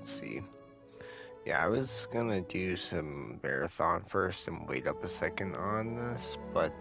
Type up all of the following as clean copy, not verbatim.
let's see. Yeah, I was gonna do some marathon first and wait up a second on this, but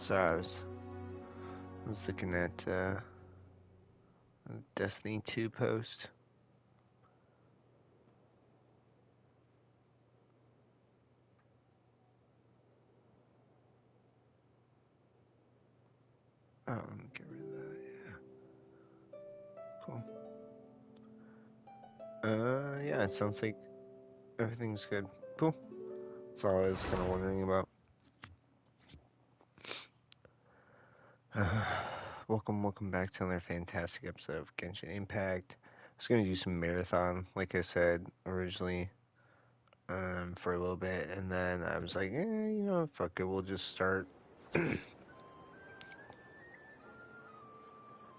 so I was looking at Destiny 2 post. Oh, let me get rid of that. Yeah, cool. Yeah, it sounds like everything's good. Cool. That's all I was kind of wondering about. Welcome back to another fantastic episode of Genshin Impact. I was gonna do some marathon, like I said originally, for a little bit, and then I was like, fuck it, we'll just start.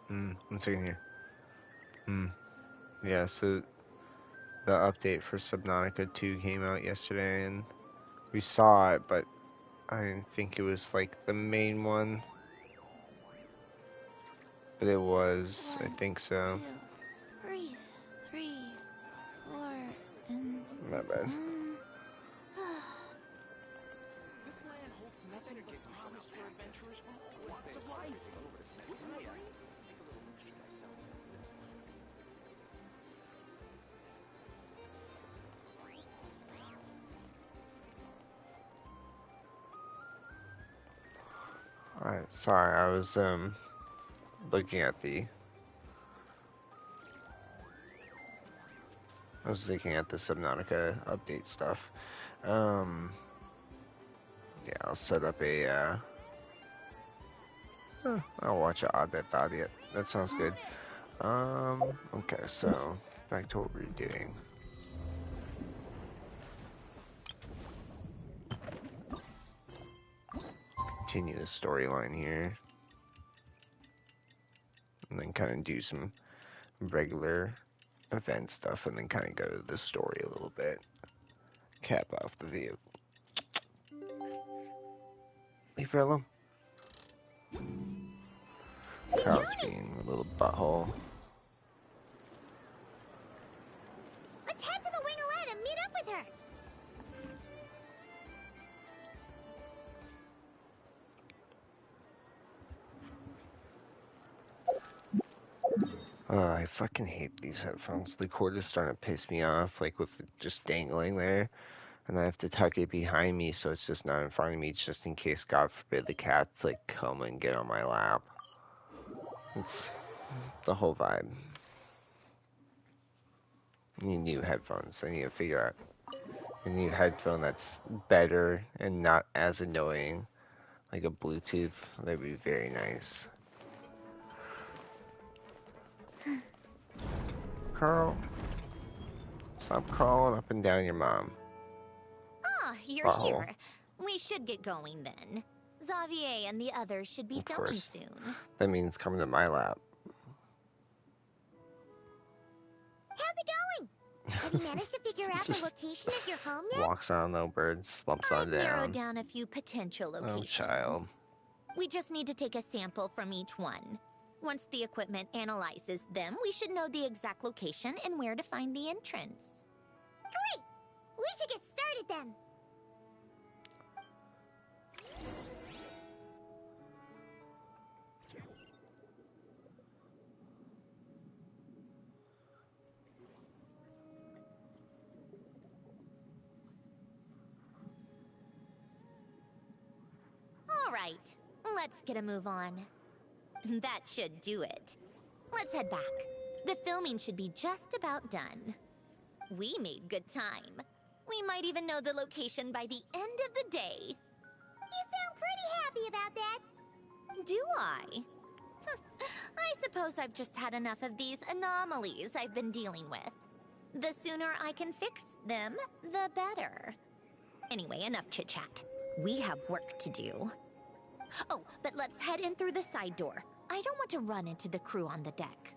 One second here. Yeah, so the update for Subnautica 2 came out yesterday, and we saw it, but I didn't think it was like the main one. But it was, I think so. 2, 3, 4, and My bad. This land holds nothing but promise for adventurers from all walks of life. Alright, sorry, I was looking at the Subnautica update stuff. Yeah, I'll set up a I'll watch an Odd That Thought Yet. That sounds good. Okay, so back to what we're doing. Continue the storyline here. And then kind of do some regular event stuff, and then kind of go to the story a little bit. Cap off the video. Leave her alone. Kyle's being a little butthole. let's head to the Wing-O-Lette and meet up with her. I fucking hate these headphones. The cord is starting to piss me off, like with it just dangling there. And I have to tuck it behind me so it's just not in front of me, just in case, God forbid, the cats like come and get on my lap. It's the whole vibe. I need new headphones. I need to figure out a new headphone that's better and not as annoying. Like a Bluetooth. That'd be very nice. Carl, stop crawling up and down your mom. Ah, you're here. We should get going then. Xavier and the others should be filming soon. That means coming to my lap. How's it going? Have you managed to figure out the location of your home yet? Walks on no birds, slumps on I've down. narrowed down a few potential locations. Oh, child. We just need to take a sample from each one. Once the equipment analyzes them, we should know the exact location and where to find the entrance. Great! We should get started then. All right, let's get a move on. That should do it. Let's head back. The filming should be just about done. We made good time. We might even know the location by the end of the day. You sound pretty happy about that. Do I? I suppose I've just had enough of these anomalies I've been dealing with. The sooner I can fix them, the better. Anyway, enough chit-chat. We have work to do. Oh, but let's head in through the side door. I don't want to run into the crew on the deck.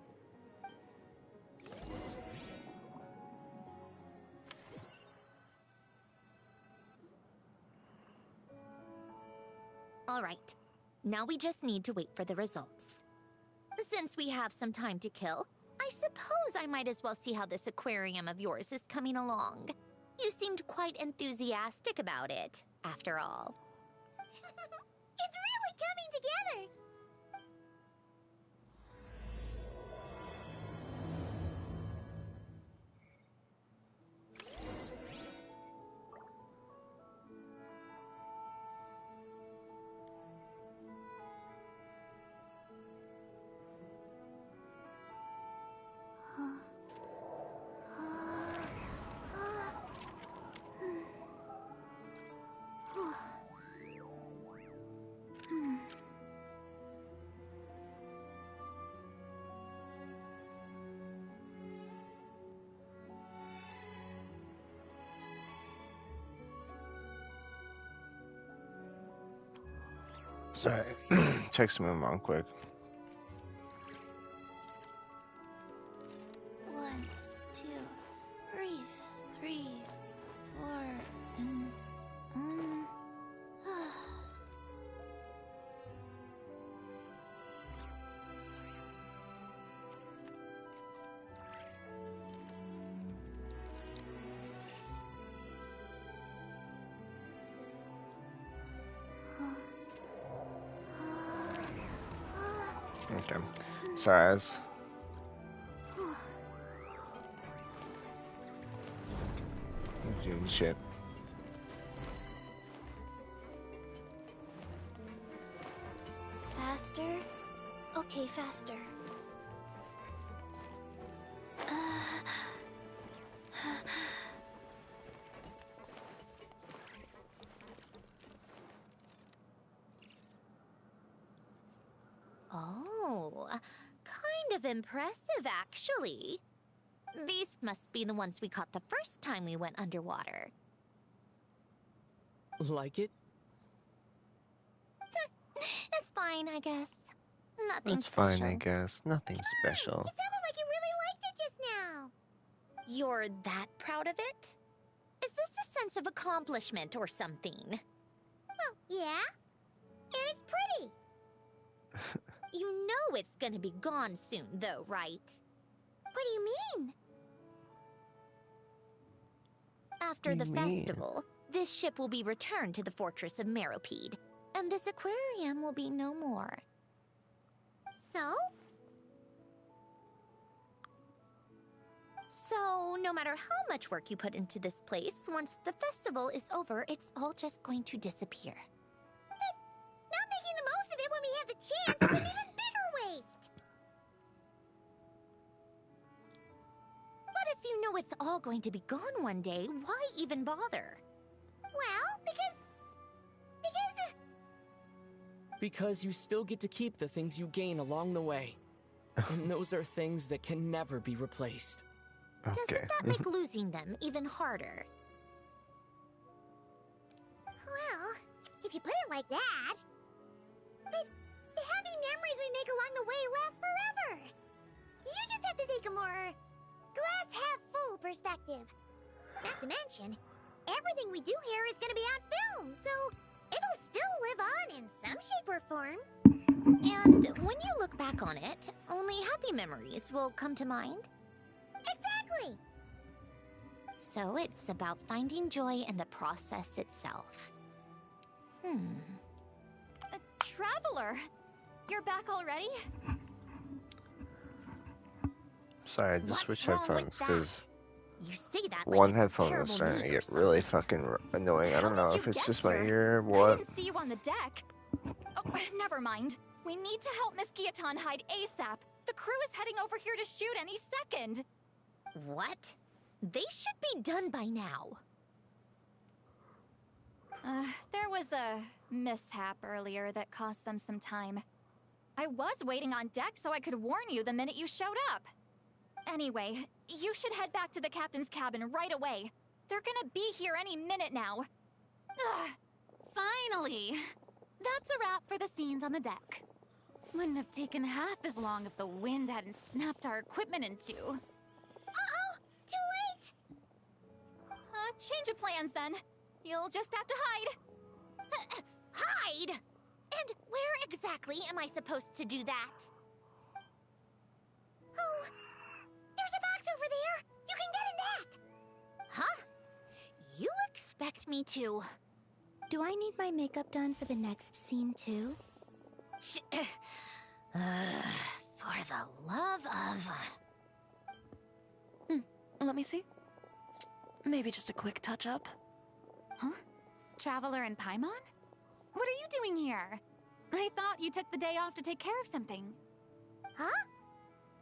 All right. Now we just need to wait for the results. Since we have some time to kill, I suppose I might as well see how this aquarium of yours is coming along. You seemed quite enthusiastic about it, after all. It's really coming together! Sorry, text my mom quick. 1, 2, breathe. 3, 4, and Okay. Sorry, I was doing shit. Faster? Okay, faster. Oh, kind of impressive, actually. These must be the ones we caught the first time we went underwater. Like it? It's fine, I guess. Nothing That's special. fine, I guess. Nothing special. It sounded like you really liked it just now. You're that proud of it? Is this a sense of accomplishment or something? Well, yeah. And it's pretty. You know it's gonna be gone soon, though, right? What do you mean? After the festival, this ship will be returned to the fortress of Meropide, and this aquarium will be no more. So? So, no matter how much work you put into this place, once the festival is over, it's all just going to disappear. But not making the most of it when we have the chance is an even bigger waste! But if you know it's all going to be gone one day, why even bother? Well, Because you still get to keep the things you gain along the way. And those are things that can never be replaced. Okay. Doesn't that make losing them even harder? Well, if you put it like that. But the happy memories we make along the way last forever. You just have to take a more glass-half-full perspective. Not to mention, everything we do here is going to be on film, so it'll still live on in some shape or form. And when you look back on it, only happy memories will come to mind. Exactly! So it's about finding joy in the process itself. Traveler! You're back already? Sorry, I just What's switched wrong with headphones because You say that one like it's headphone was terrible starting news to or get really something. fucking annoying. I don't How know did if you it's get just my here? ear or I what. didn't see you on the deck. Oh, never mind. We need to help Miss Guillotin hide ASAP. The crew is heading over here to shoot any second. What? They should be done by now. was a mishap earlier that cost them some time. I was waiting on deck so I could warn you the minute you showed up. Anyway, you should head back to the captain's cabin right away. They're gonna be here any minute now. Ugh. Finally! That's a wrap for the scenes on the deck. Wouldn't have taken half as long if the wind hadn't snapped our equipment in two. Uh-oh! Too late! Change of plans then. You'll just have to hide. Hide? And where exactly am I supposed to do that? Oh, there's a box over there! You can get in that! Huh? You expect me to... Do I need my makeup done for the next scene too? For the love of... Let me see. Maybe just a quick touch-up. Huh? Traveler and Paimon? What are you doing here? I thought you took the day off to take care of something. Huh?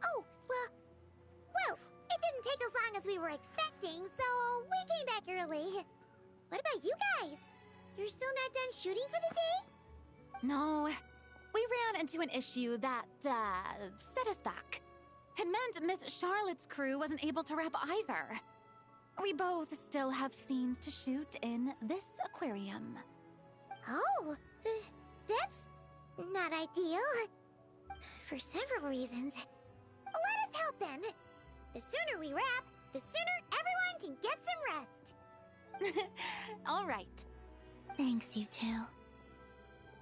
Oh, well, it didn't take as long as we were expecting, so we came back early. What about you guys? You're still not done shooting for the day? No, we ran into an issue that, set us back. It meant Miss Charlotte's crew wasn't able to wrap either. We both still have scenes to shoot in this aquarium. Oh, that's not ideal. For several reasons. Let us help then. The sooner we wrap, the sooner everyone can get some rest. All right. Thanks, you two.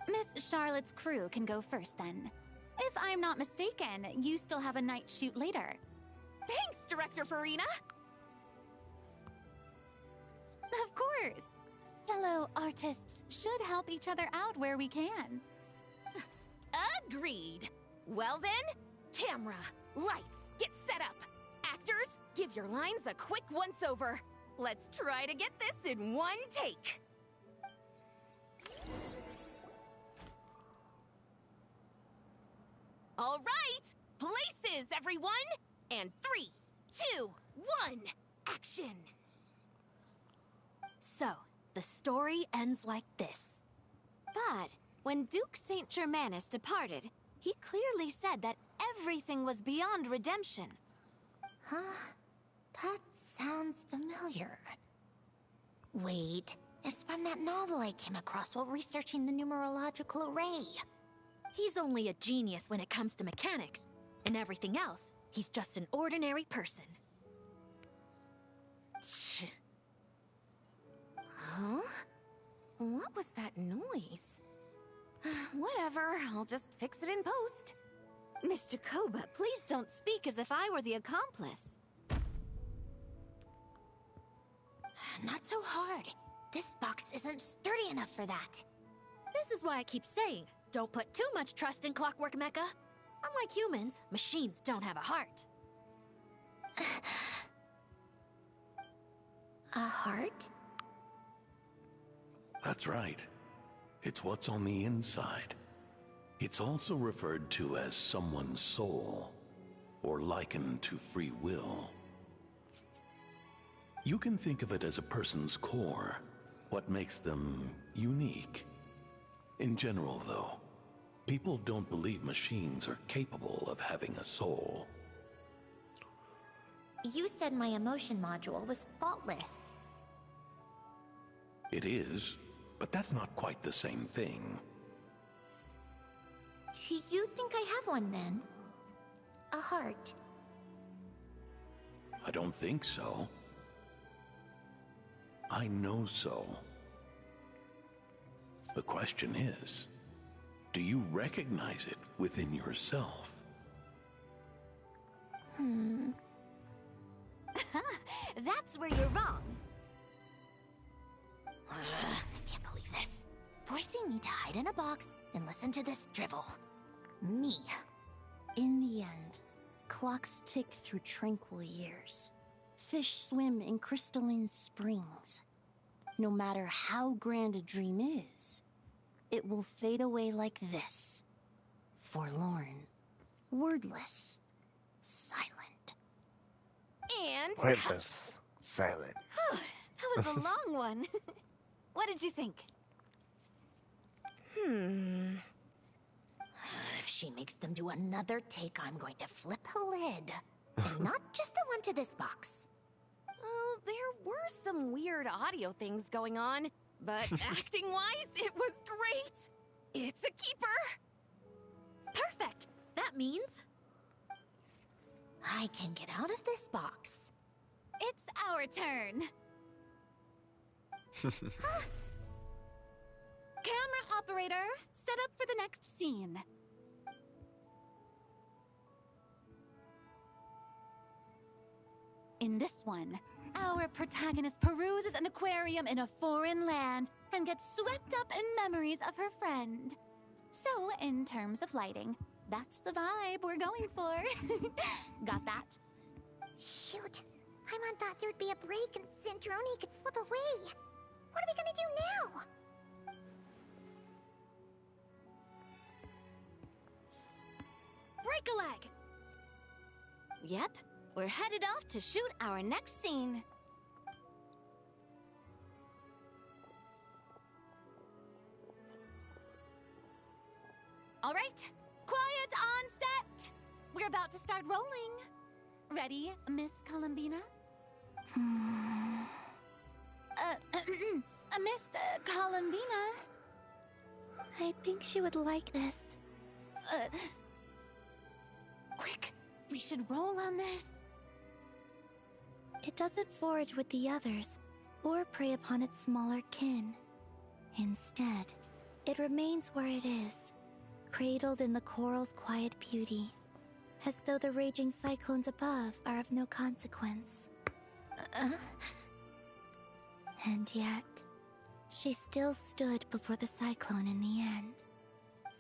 Miss Charlotte's crew can go first then. If I'm not mistaken, you still have a night shoot later. Thanks, Director Farina! Of course. Fellow artists should help each other out where we can. Agreed. Well then, camera, lights, get set up. Actors, give your lines a quick once-over. Let's try to get this in one take. All right, places, everyone! And 3, 2, 1, action! So, the story ends like this. But when Duke Saint Germanus departed, he clearly said that everything was beyond redemption. Huh? That sounds familiar. Wait, it's from that novel I came across while researching the numerological array. He's only a genius when it comes to mechanics, and everything else, he's just an ordinary person. Huh? What was that noise? Whatever, I'll just fix it in post. Mr. Koba, please don't speak as if I were the accomplice. Not so hard. This box isn't sturdy enough for that. This is why I keep saying, don't put too much trust in Clockwork Mecha. Unlike humans, machines don't have a heart. A heart? That's right. It's what's on the inside. It's also referred to as someone's soul, or likened to free will. You can think of it as a person's core, what makes them unique. In general, though, people don't believe machines are capable of having a soul. You said my emotion module was faultless. It is, but that's not quite the same thing. Do you think I have one then? A heart? I don't think so. I know so. The question is, do you recognize it within yourself? That's where you're wrong. I can't believe this. Forcing me to hide in a box and listen to this drivel. Me. In the end, clocks tick through tranquil years. Fish swim in crystalline springs. No matter how grand a dream is, it will fade away like this. Forlorn, wordless, silent. And Wordless. Silent. That was a long one. What did you think? If she makes them do another take, I'm going to flip a lid. And not just the one to this box. Oh, there were some weird audio things going on, but acting-wise, it was great. It's a keeper. Perfect! That means I can get out of this box. It's our turn. Camera operator, set up for the next scene. In this one, our protagonist peruses an aquarium in a foreign land and gets swept up in memories of her friend. So, in terms of lighting, that's the vibe we're going for. Got that? Shoot. Paimon thought there'd be a break and Zandroni could slip away. What are we gonna do now? Break a leg! Yep, we're headed off to shoot our next scene. All right, quiet on set. We're about to start rolling. Ready, Miss Columbina? Miss Columbina? I think she would like this. Quick, we should roll on this. It doesn't forage with the others, or prey upon its smaller kin. Instead, it remains where it is, cradled in the coral's quiet beauty, as though the raging cyclones above are of no consequence. And yet, she still stood before the cyclone in the end.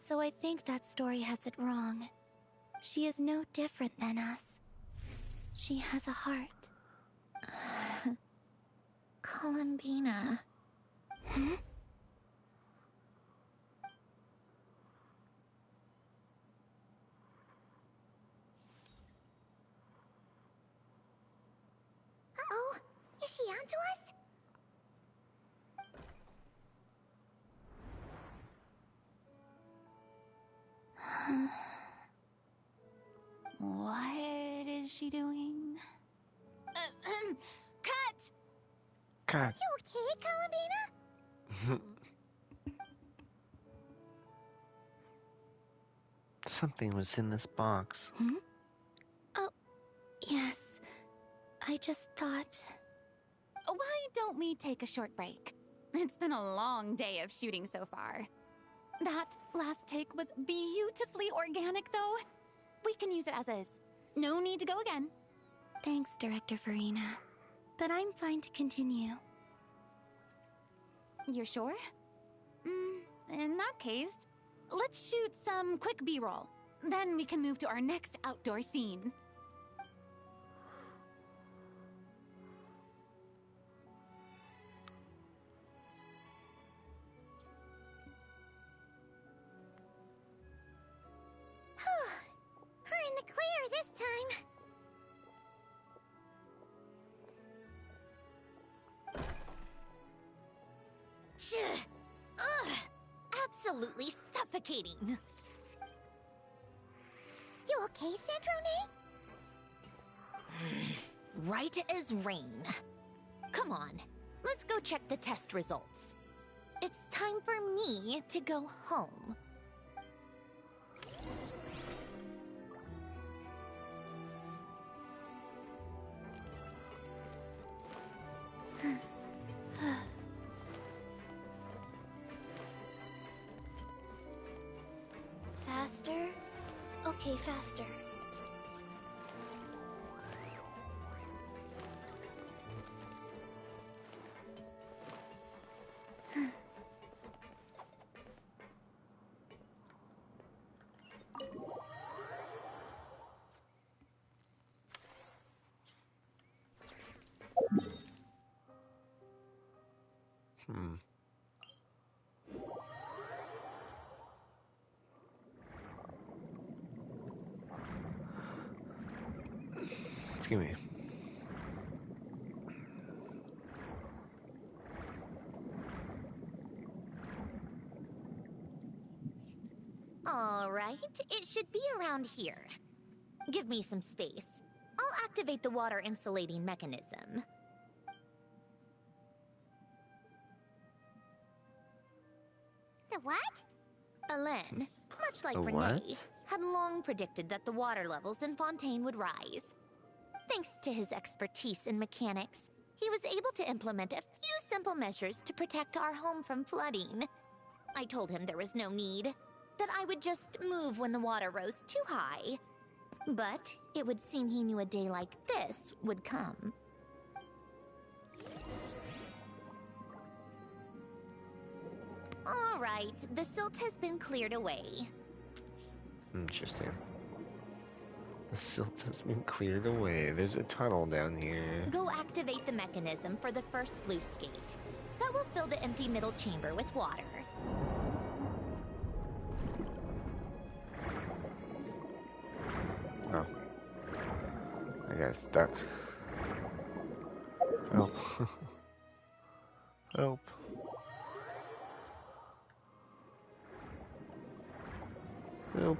So I think that story has it wrong. She is no different than us. She has a heart. Columbina. Hmm? Uh-oh. Is she onto us? What is she doing? Cut! God. You okay, Columbina? Something was in this box. Hmm? Oh, yes. I just thought... Why don't we take a short break? It's been a long day of shooting so far. That last take was beautifully organic, though. We can use it as is. No need to go again. Thanks, Director Farina. But I'm fine to continue. You're sure? In that case, let's shoot some quick B-roll. Then we can move to our next outdoor scene. We're in the clear this time. Ugh! Absolutely suffocating. You okay, Sandrone? Right as rain. Come on, let's go check the test results. It's time for me to go home. Faster? Okay, faster. Excuse me. Alright, it should be around here. Give me some space. I'll activate the water insulating mechanism. The what? Alen, much like The Renee, what? had long predicted that the water levels in Fontaine would rise. Thanks to his expertise in mechanics, he was able to implement a few simple measures to protect our home from flooding. I told him there was no need, that I would just move when the water rose too high. But it would seem he knew a day like this would come. All right, the silt has been cleared away. Interesting. The silt has been cleared away. There's a tunnel down here. Go activate the mechanism for the first sluice gate. That will fill the empty middle chamber with water. Oh. I got stuck. Help. Help. Help.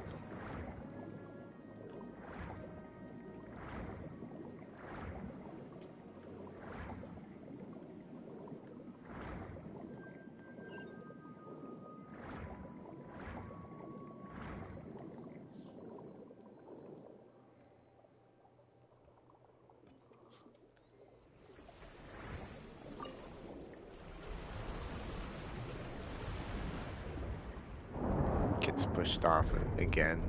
Gets pushed off again.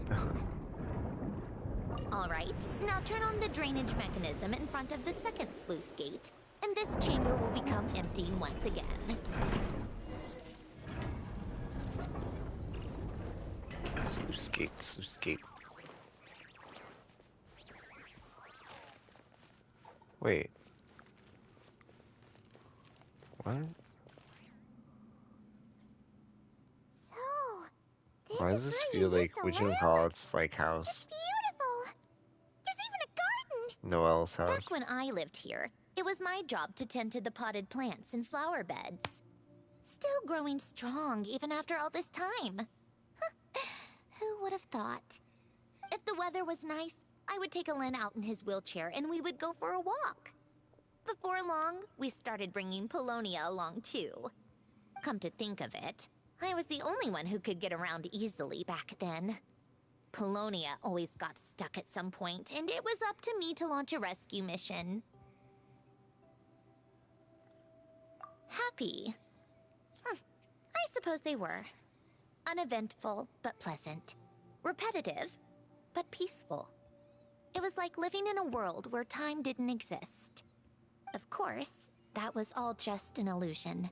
Alright, now turn on the drainage mechanism in front of the second sluice gate, and this chamber will become empty once again. Sluice gate, sluice gate. Wait. What? So, Why does this feel like whatchamacallit's like house? Beautiful! There's even a garden! Noelle's house? Back when I lived here, it was my job to tend to the potted plants and flower beds. Still growing strong even after all this time. Who would have thought? If the weather was nice, I would take Alen out in his wheelchair and we would go for a walk. Before long, we started bringing Polonia along too. Come to think of it, I was the only one who could get around easily back then. Polonia always got stuck at some point, and it was up to me to launch a rescue mission. Happy? I suppose they were. Uneventful, but pleasant. Repetitive, but peaceful. It was like living in a world where time didn't exist. Of course, that was all just an illusion.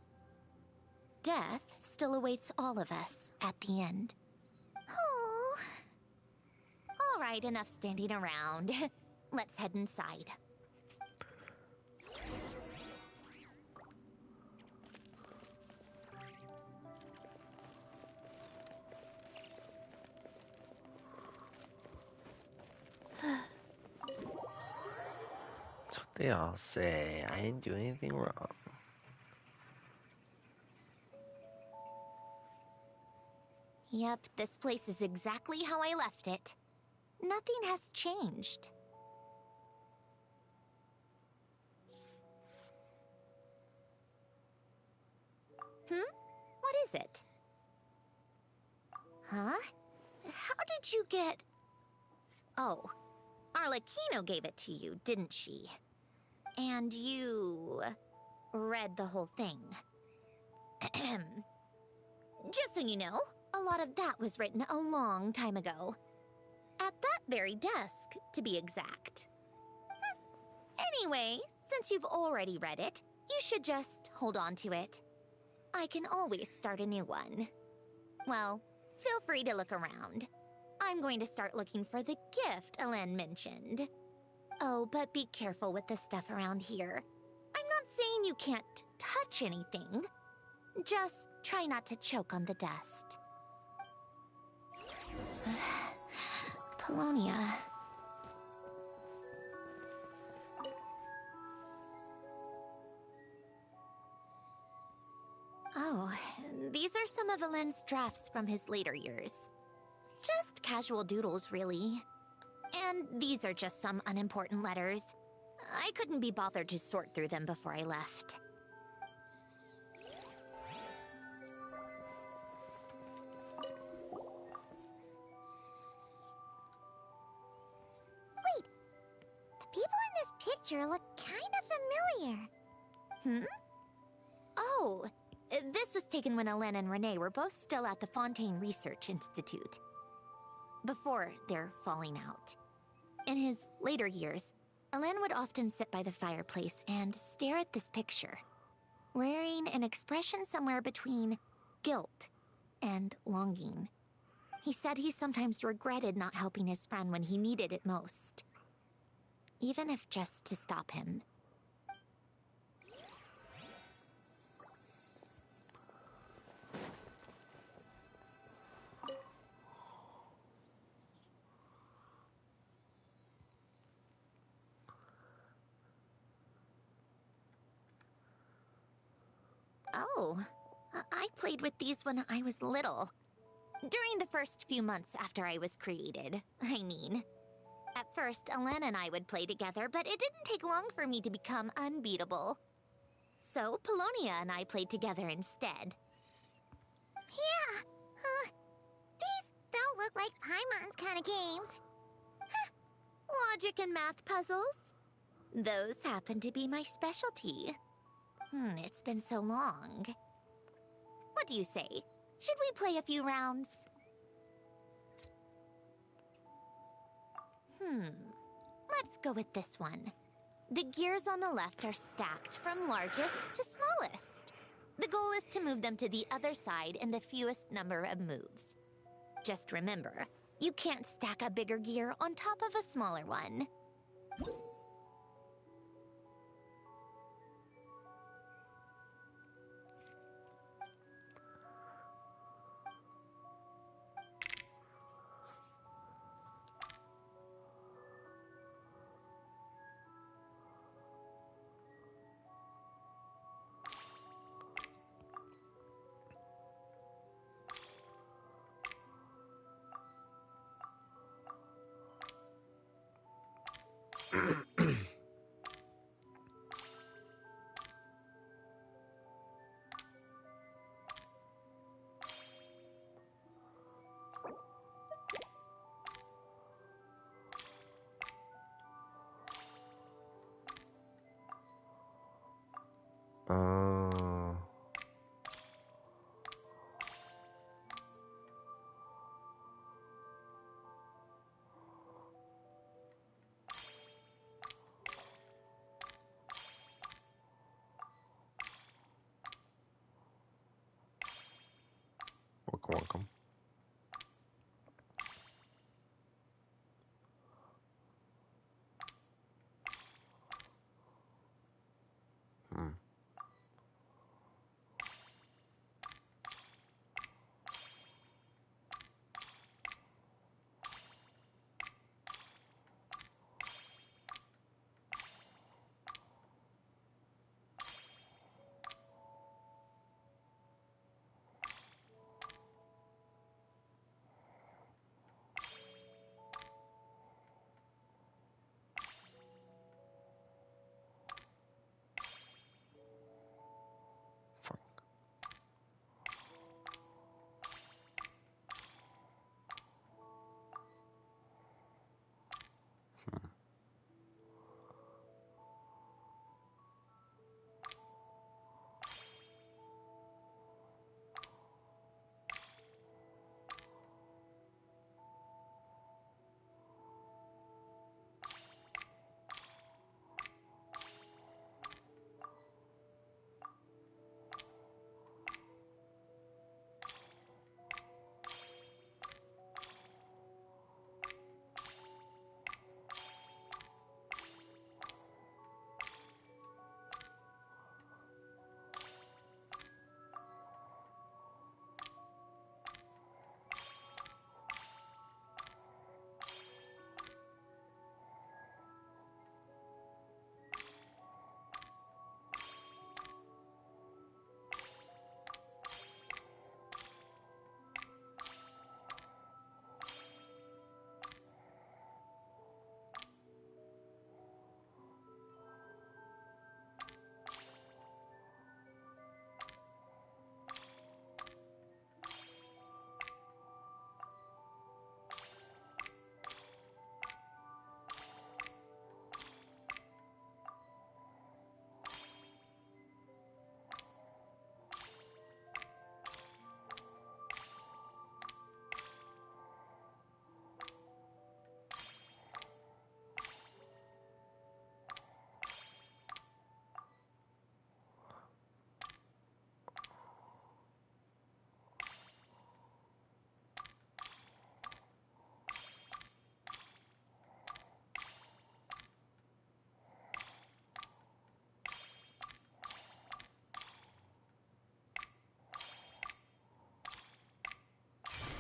Death still awaits all of us at the end. Oh. All right, enough standing around. Let's head inside. That's what they all say. I didn't do anything wrong. Yep, this place is exactly how I left it. Nothing has changed. What is it? Huh? How did you get... Oh, Arlecchino gave it to you, didn't she? And you... read the whole thing. Just so you know, a lot of that was written a long time ago. At that very desk, to be exact. Anyway, since you've already read it, you should just hold on to it. I can always start a new one. Well, feel free to look around. I'm going to start looking for the gift Alen mentioned. Oh, but be careful with the stuff around here. I'm not saying you can't touch anything. Just try not to choke on the dust. Polonia. Oh, these are some of Alen's drafts from his later years. Just casual doodles, really. And these are just some unimportant letters. I couldn't be bothered to sort through them before I left. Wait, the people in this picture look kind of familiar. Hmm? Oh, this was taken when Hélène and Renee were both still at the Fontaine Research Institute. Before their falling out. In his later years, Hélène would often sit by the fireplace and stare at this picture, wearing an expression somewhere between guilt and longing. He said he sometimes regretted not helping his friend when he needed it most, even if just to stop him. Oh, I played with these when I was little. During the first few months after I was created, I mean. At first, Hélène and I would play together, but it didn't take long for me to become unbeatable. So, Polonia and I played together instead. Yeah, these don't look like Paimon's kind of games. Logic and math puzzles? Those happen to be my specialty. It's been so long. What do you say? Should we play a few rounds? Let's go with this one. The gears on the left are stacked from largest to smallest. The goal is to move them to the other side in the fewest number of moves. Just remember, you can't stack a bigger gear on top of a smaller one. Oh. Welcome.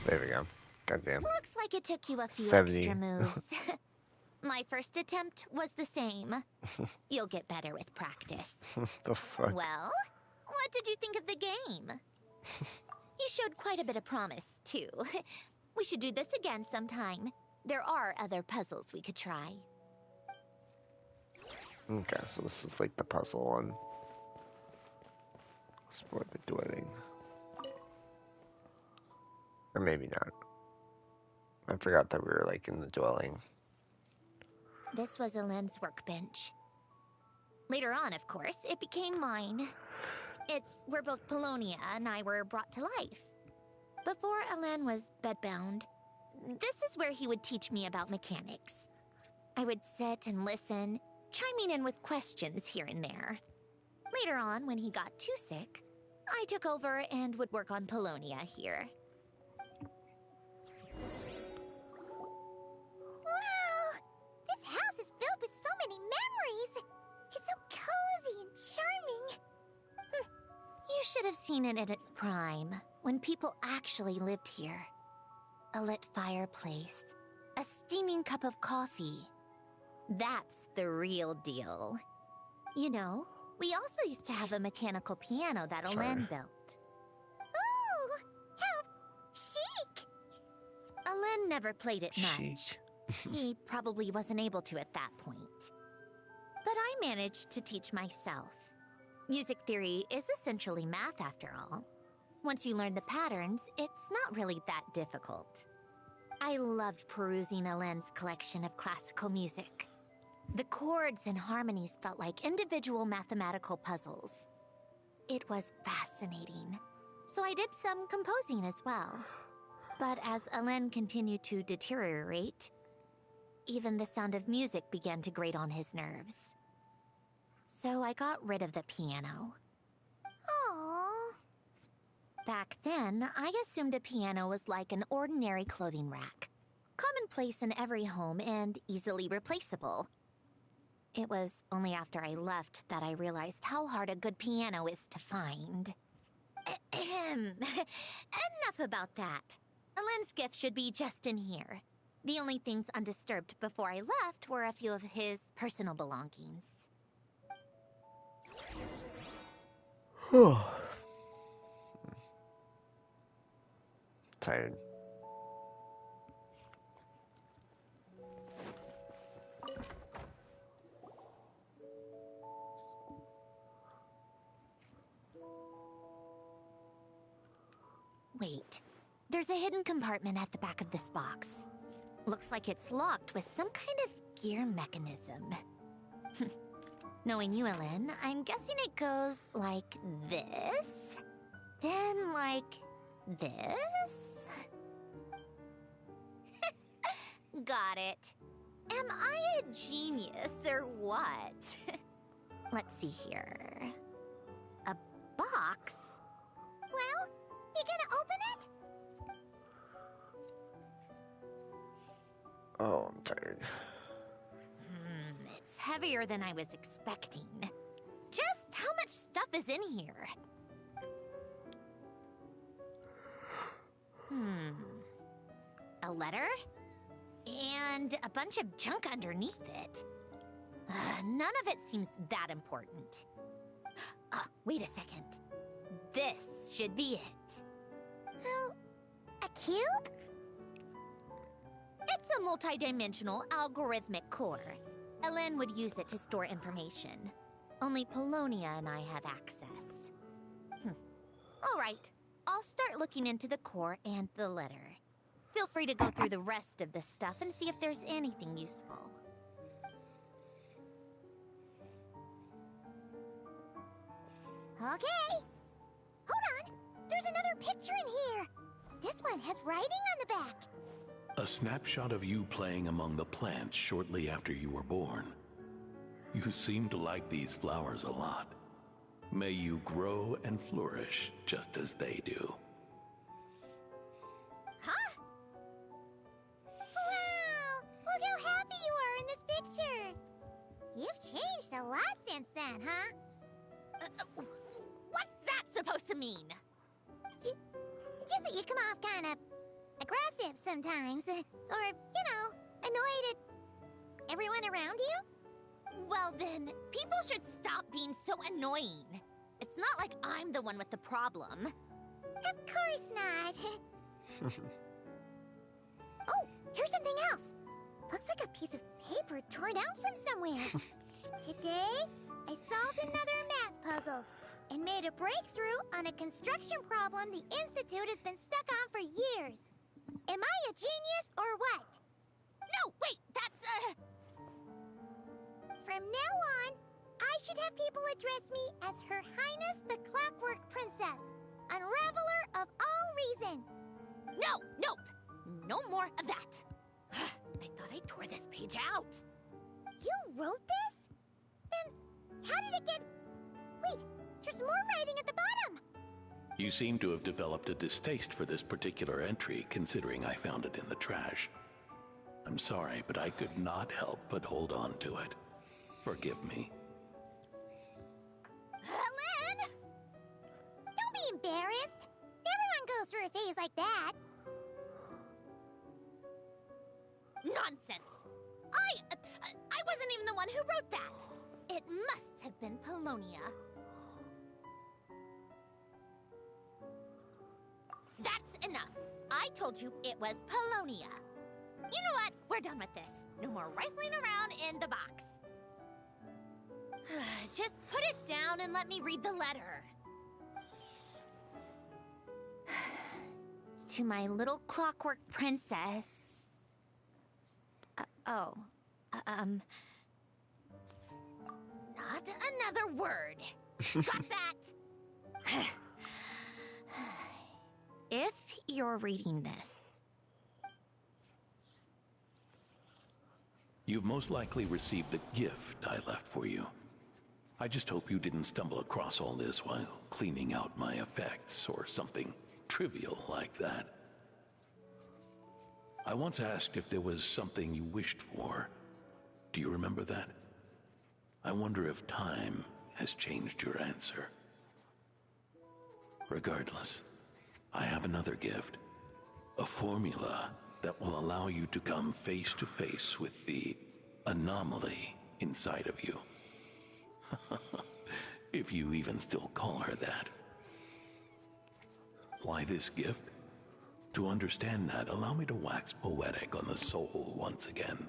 There we go. Goddamn. Looks like it took you a few 70. extra moves. My first attempt was the same. You'll get better with practice. The fuck? Well, what did you think of the game? You showed quite a bit of promise, too. We should do this again sometime. There are other puzzles we could try. Okay, so this is like the puzzle one. Sport the dueling. Or maybe not. I forgot that we were like in the dwelling. This was Elend's workbench. Later on, of course, it became mine. It's where both Polonia and I were brought to life. Before Elen was bedbound, this is where he would teach me about mechanics. I would sit and listen, chiming in with questions here and there. Later on, when he got too sick, I took over and would work on Polonia here. Wow! This house is filled with so many memories! It's so cozy and charming! You should have seen it in its prime, when people actually lived here. A lit fireplace, a steaming cup of coffee. That's the real deal. You know, we also used to have a mechanical piano that Elen built. Ooh! How chic! Elen never played it much. Chic. He probably wasn't able to at that point. But I managed to teach myself. Music theory is essentially math after all. Once you learn the patterns, it's not really that difficult. I loved perusing Elen's collection of classical music. The chords and harmonies felt like individual mathematical puzzles. It was fascinating. So I did some composing as well. But as Elen continued to deteriorate, even the sound of music began to grate on his nerves. So I got rid of the piano. Aww. Back then, I assumed a piano was like an ordinary clothing rack. Commonplace in every home and easily replaceable. It was only after I left that I realized how hard a good piano is to find. Enough about that. Elen's gift should be just in here. The only things undisturbed before I left were a few of his personal belongings. Tired. Wait, there's a hidden compartment at the back of this box. Looks like it's locked with some kind of gear mechanism. Knowing you, Elen, I'm guessing it goes like this, then like this. Got it. Am I a genius or what? Let's see here. A box? Well, you gonna open it? Oh, I'm tired. It's heavier than I was expecting. Just how much stuff is in here? A letter? And a bunch of junk underneath it. None of it seems that important. Wait a second. This should be it. Oh, a cube? It's a multi-dimensional algorithmic core. Elen would use it to store information. Only Polonia and I have access. All right, I'll start looking into the core and the letter. Feel free to go through the rest of the stuff and see if there's anything useful. Okay. Hold on. There's another picture in here. This one has writing on the back. A snapshot of you playing among the plants shortly after you were born. You seem to like these flowers a lot. May you grow and flourish just as they do. Huh? Wow! Look how happy you are in this picture. You've changed a lot since then, huh? What's that supposed to mean? Just that you come off kind of aggressive sometimes. Or, annoyed at everyone around you? Well then, people should stop being so annoying. It's not like I'm the one with the problem. Of course not. Oh, here's something else. Looks like a piece of paper torn out from somewhere. Today, I solved another math puzzle and made a breakthrough on a construction problem the Institute has been stuck on for years. Am I a genius or what? No, wait, that's From now on, I should have people address me as Her Highness the Clockwork Princess, unraveler of all reason. No, nope. No more of that. I thought I tore this page out. You wrote this? Then how did it get... Wait, there's more writing at the bottom. You seem to have developed a distaste for this particular entry, considering I found it in the trash. I'm sorry, but I could not help but hold on to it. Forgive me. Helen! Don't be embarrassed. Everyone goes through a phase like that. Nonsense. I wasn't even the one who wrote that. It must have been Polonia. That's enough. I told you it was Polonia. You know what? We're done with this. No more rifling around in the box. Just put it down and let me read the letter. To my little clockwork princess. Not another word. Got that? If you're reading this, You've most likely received the gift I left for you. I just hope you didn't stumble across all this while cleaning out my effects or something trivial like that. I once asked if there was something you wished for. Do you remember that? I wonder if time has changed your answer. Regardless, I have another gift. A formula that will allow you to come face to face with the anomaly inside of you. If you even still call her that. Why this gift? To understand that, allow me to wax poetic on the soul once again.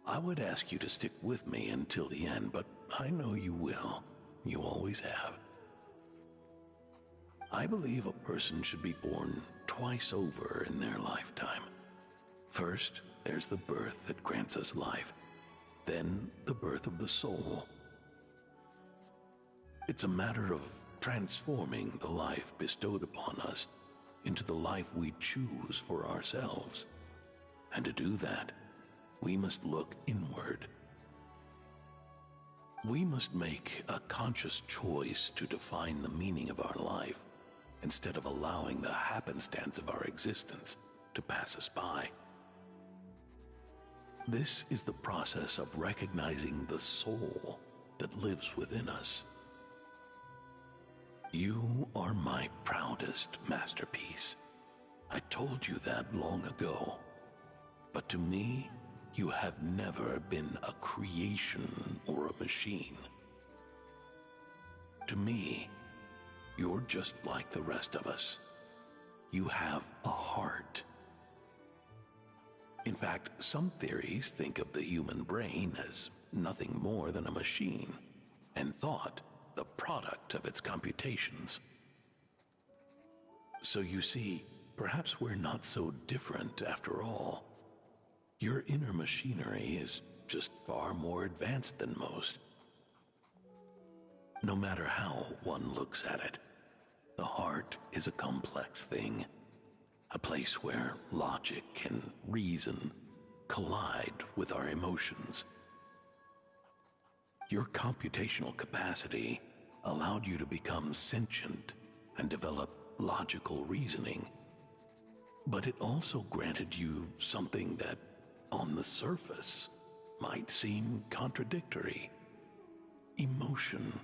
I would ask you to stick with me until the end, but I know you will. You always have. I believe a person should be born twice over in their lifetime. First, there's the birth that grants us life. Then, the birth of the soul. It's a matter of transforming the life bestowed upon us into the life we choose for ourselves. And to do that, we must look inward. We must make a conscious choice to define the meaning of our life, instead of allowing the happenstance of our existence to pass us by. This is the process of recognizing the soul that lives within us. You are my proudest masterpiece. I told you that long ago. But to me, you have never been a creation or a machine. To me, you're just like the rest of us. You have a heart. In fact, some theories think of the human brain as nothing more than a machine, and thought the product of its computations. So you see, perhaps we're not so different after all. Your inner machinery is just far more advanced than most. No matter how one looks at it, the heart is a complex thing, a place where logic and reason collide with our emotions. Your computational capacity allowed you to become sentient and develop logical reasoning, but it also granted you something that, on the surface, might seem contradictory: emotion.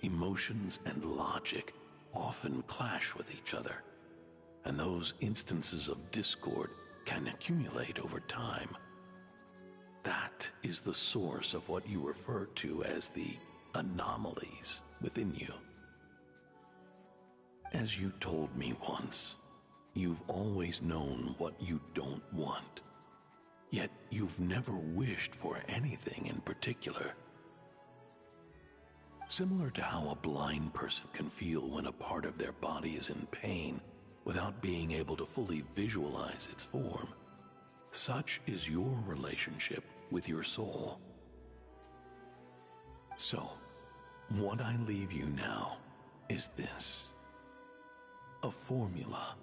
Emotions and logic often clash with each other. and those instances of discord can accumulate over time. That is the source of what you refer to as the anomalies within you. As you told me once, you've always known what you don't want. Yet you've never wished for anything in particular. Similar to how a blind person can feel when a part of their body is in pain without being able to fully visualize its form, such is your relationship with your soul. So, what I leave you now is this: a formula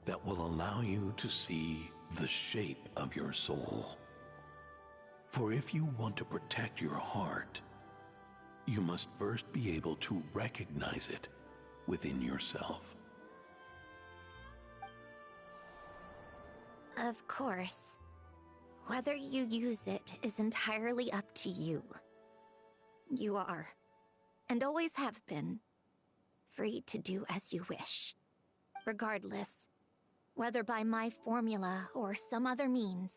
that will allow you to see the shape of your soul. For if you want to protect your heart, you must first be able to recognize it within yourself. Of course. Whether you use it is entirely up to you. You are, and always have been, free to do as you wish. Regardless, whether by my formula or some other means,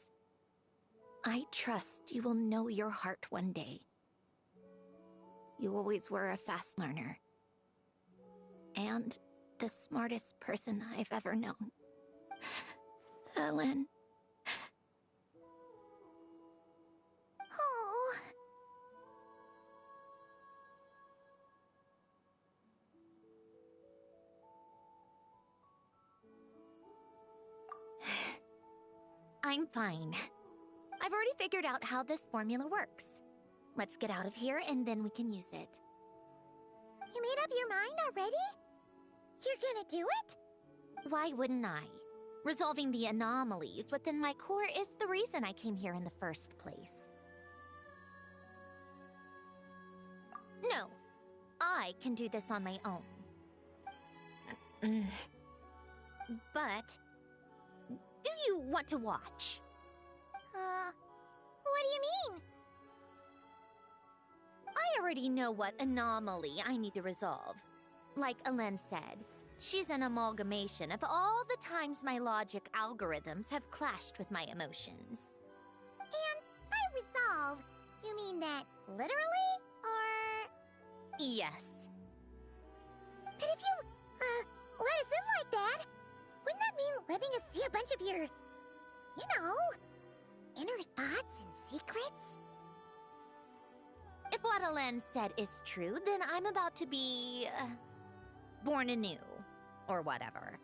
I trust you will know your heart one day. You always were a fast learner. And the smartest person I've ever known. Ellen. Oh. I'm fine. I've already figured out how this formula works. Let's get out of here and then we can use it. You made up your mind already? You're gonna do it? Why wouldn't I? Resolving the anomalies within my core is the reason I came here in the first place. No, I can do this on my own. But, do you want to watch? What do you mean? I already know what anomaly I need to resolve. Like Alen said, she's an amalgamation of all the times my logic algorithms have clashed with my emotions. And by resolve, you mean that literally, or...? Yes. But if you, let us in like that, wouldn't that mean letting us see a bunch of your, inner thoughts and secrets? If what Alen said is true, then I'm about to be... born anew. Or whatever.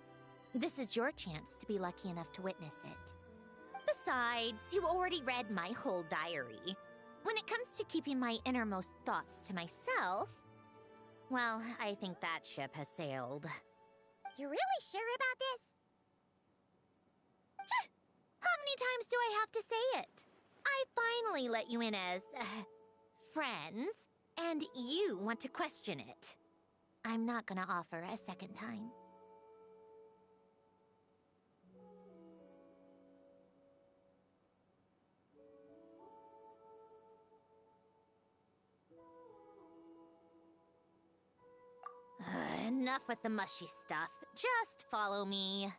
This is your chance to be lucky enough to witness it. Besides, you already read my whole diary. When it comes to keeping my innermost thoughts to myself, well, I think that ship has sailed. You're really sure about this? How many times do I have to say it? I finally let you in as... friends, and you want to question it. I'm not gonna offer a second time. Enough with the mushy stuff. Just follow me.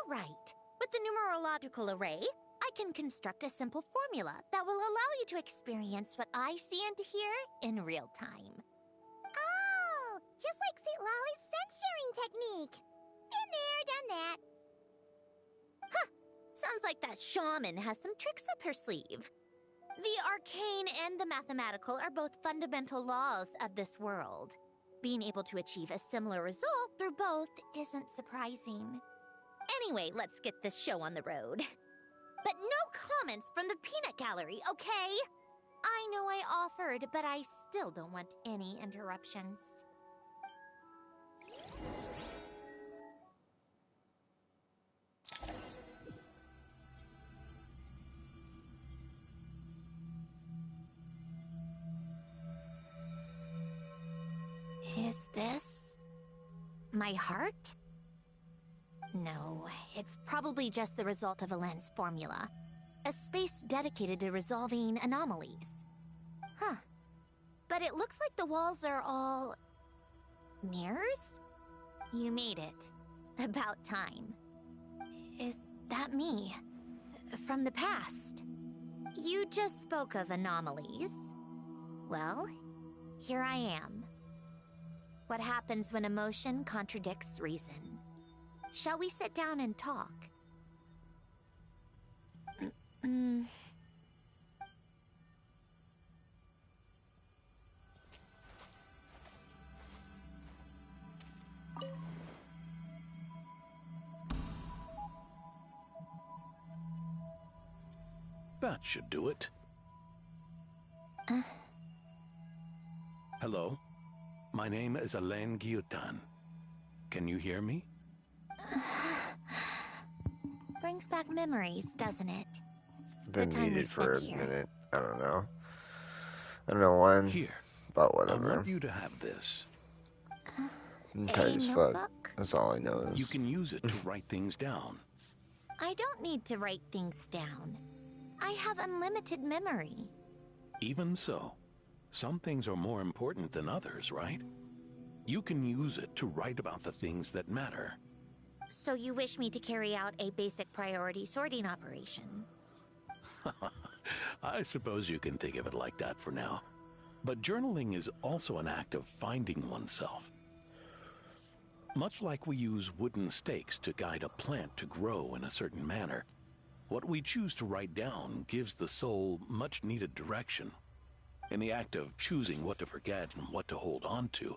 Right. With the numerological array, I can construct a simple formula that will allow you to experience what I see and hear in real time. Oh, just like St. Lolly's scent-sharing technique. Been there, done that. Huh. Sounds like that shaman has some tricks up her sleeve. The arcane and the mathematical are both fundamental laws of this world. Being able to achieve a similar result through both isn't surprising. Anyway, let's get this show on the road. But no comments from the peanut gallery, okay? I know I offered, but I still don't want any interruptions. Is this my heart? No, it's probably just the result of a lens formula. A space dedicated to resolving anomalies. Huh. But it looks like the walls are all... mirrors? You made it. About time. Is that me? From the past? You just spoke of anomalies. Well, here I am. What happens when emotion contradicts reason? Shall we sit down and talk? That should do it. Hello? My name is Alain Guillotin. Can you hear me? Brings back memories, doesn't it? Been The time we muted for a spent here. minute. I don't know. I don't know when, Here, but I whatever. want you to have this. I'm tired A as fuck. notebook? That's all I know is. You can use it to write things down. I don't need to write things down. I have unlimited memory. Even so, some things are more important than others, right? You can use it to write about the things that matter. So you wish me to carry out a basic priority sorting operation? I suppose you can think of it like that for now. But journaling is also an act of finding oneself. Much like we use wooden stakes to guide a plant to grow in a certain manner, what we choose to write down gives the soul much needed direction. In the act of choosing what to forget and what to hold on to,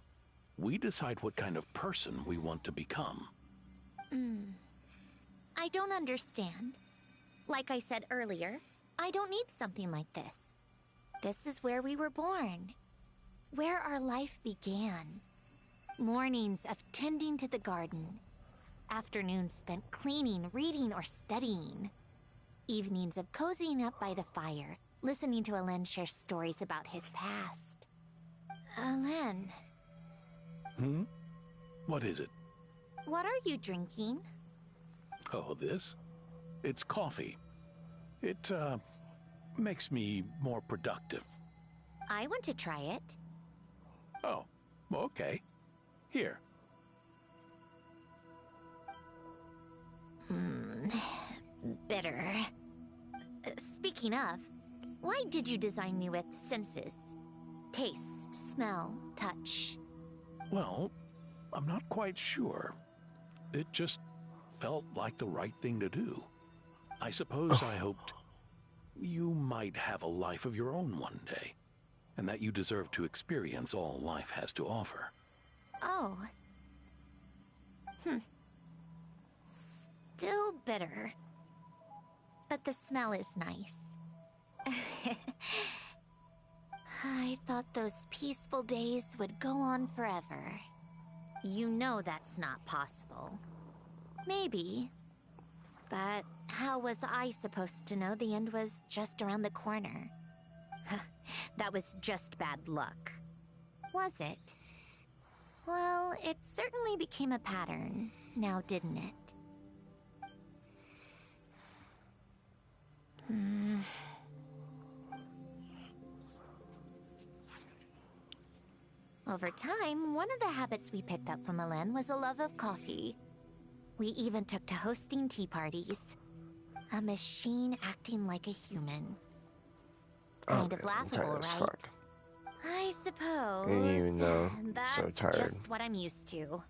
we decide what kind of person we want to become. I don't understand. Like I said earlier, I don't need something like this. This is where we were born. Where our life began. Mornings of tending to the garden. Afternoons spent cleaning, reading, or studying. Evenings of cozying up by the fire, listening to Alain share stories about his past. Alain, What is it? what are you drinking? Oh, this? It's coffee. It, makes me more productive. I want to try it. Oh, okay. Here. Bitter. Speaking of, why did you design me with senses? Taste, smell, touch. Well, I'm not quite sure. It just felt like the right thing to do. I suppose I hoped you might have a life of your own one day, and that you deserve to experience all life has to offer. Oh. Still bitter. But the smell is nice. I thought those peaceful days would go on forever. You know that's not possible. Maybe. But how was I supposed to know the end was just around the corner? That was just bad luck. Was it? Well, it certainly became a pattern, now didn't it? Over time, one of the habits we picked up from Alain was a love of coffee. We even took to hosting tea parties. A machine acting like a human. Kind of I'm laughable, tired as right? fuck. I suppose. Even though I'm that's so tired. just what I'm used to.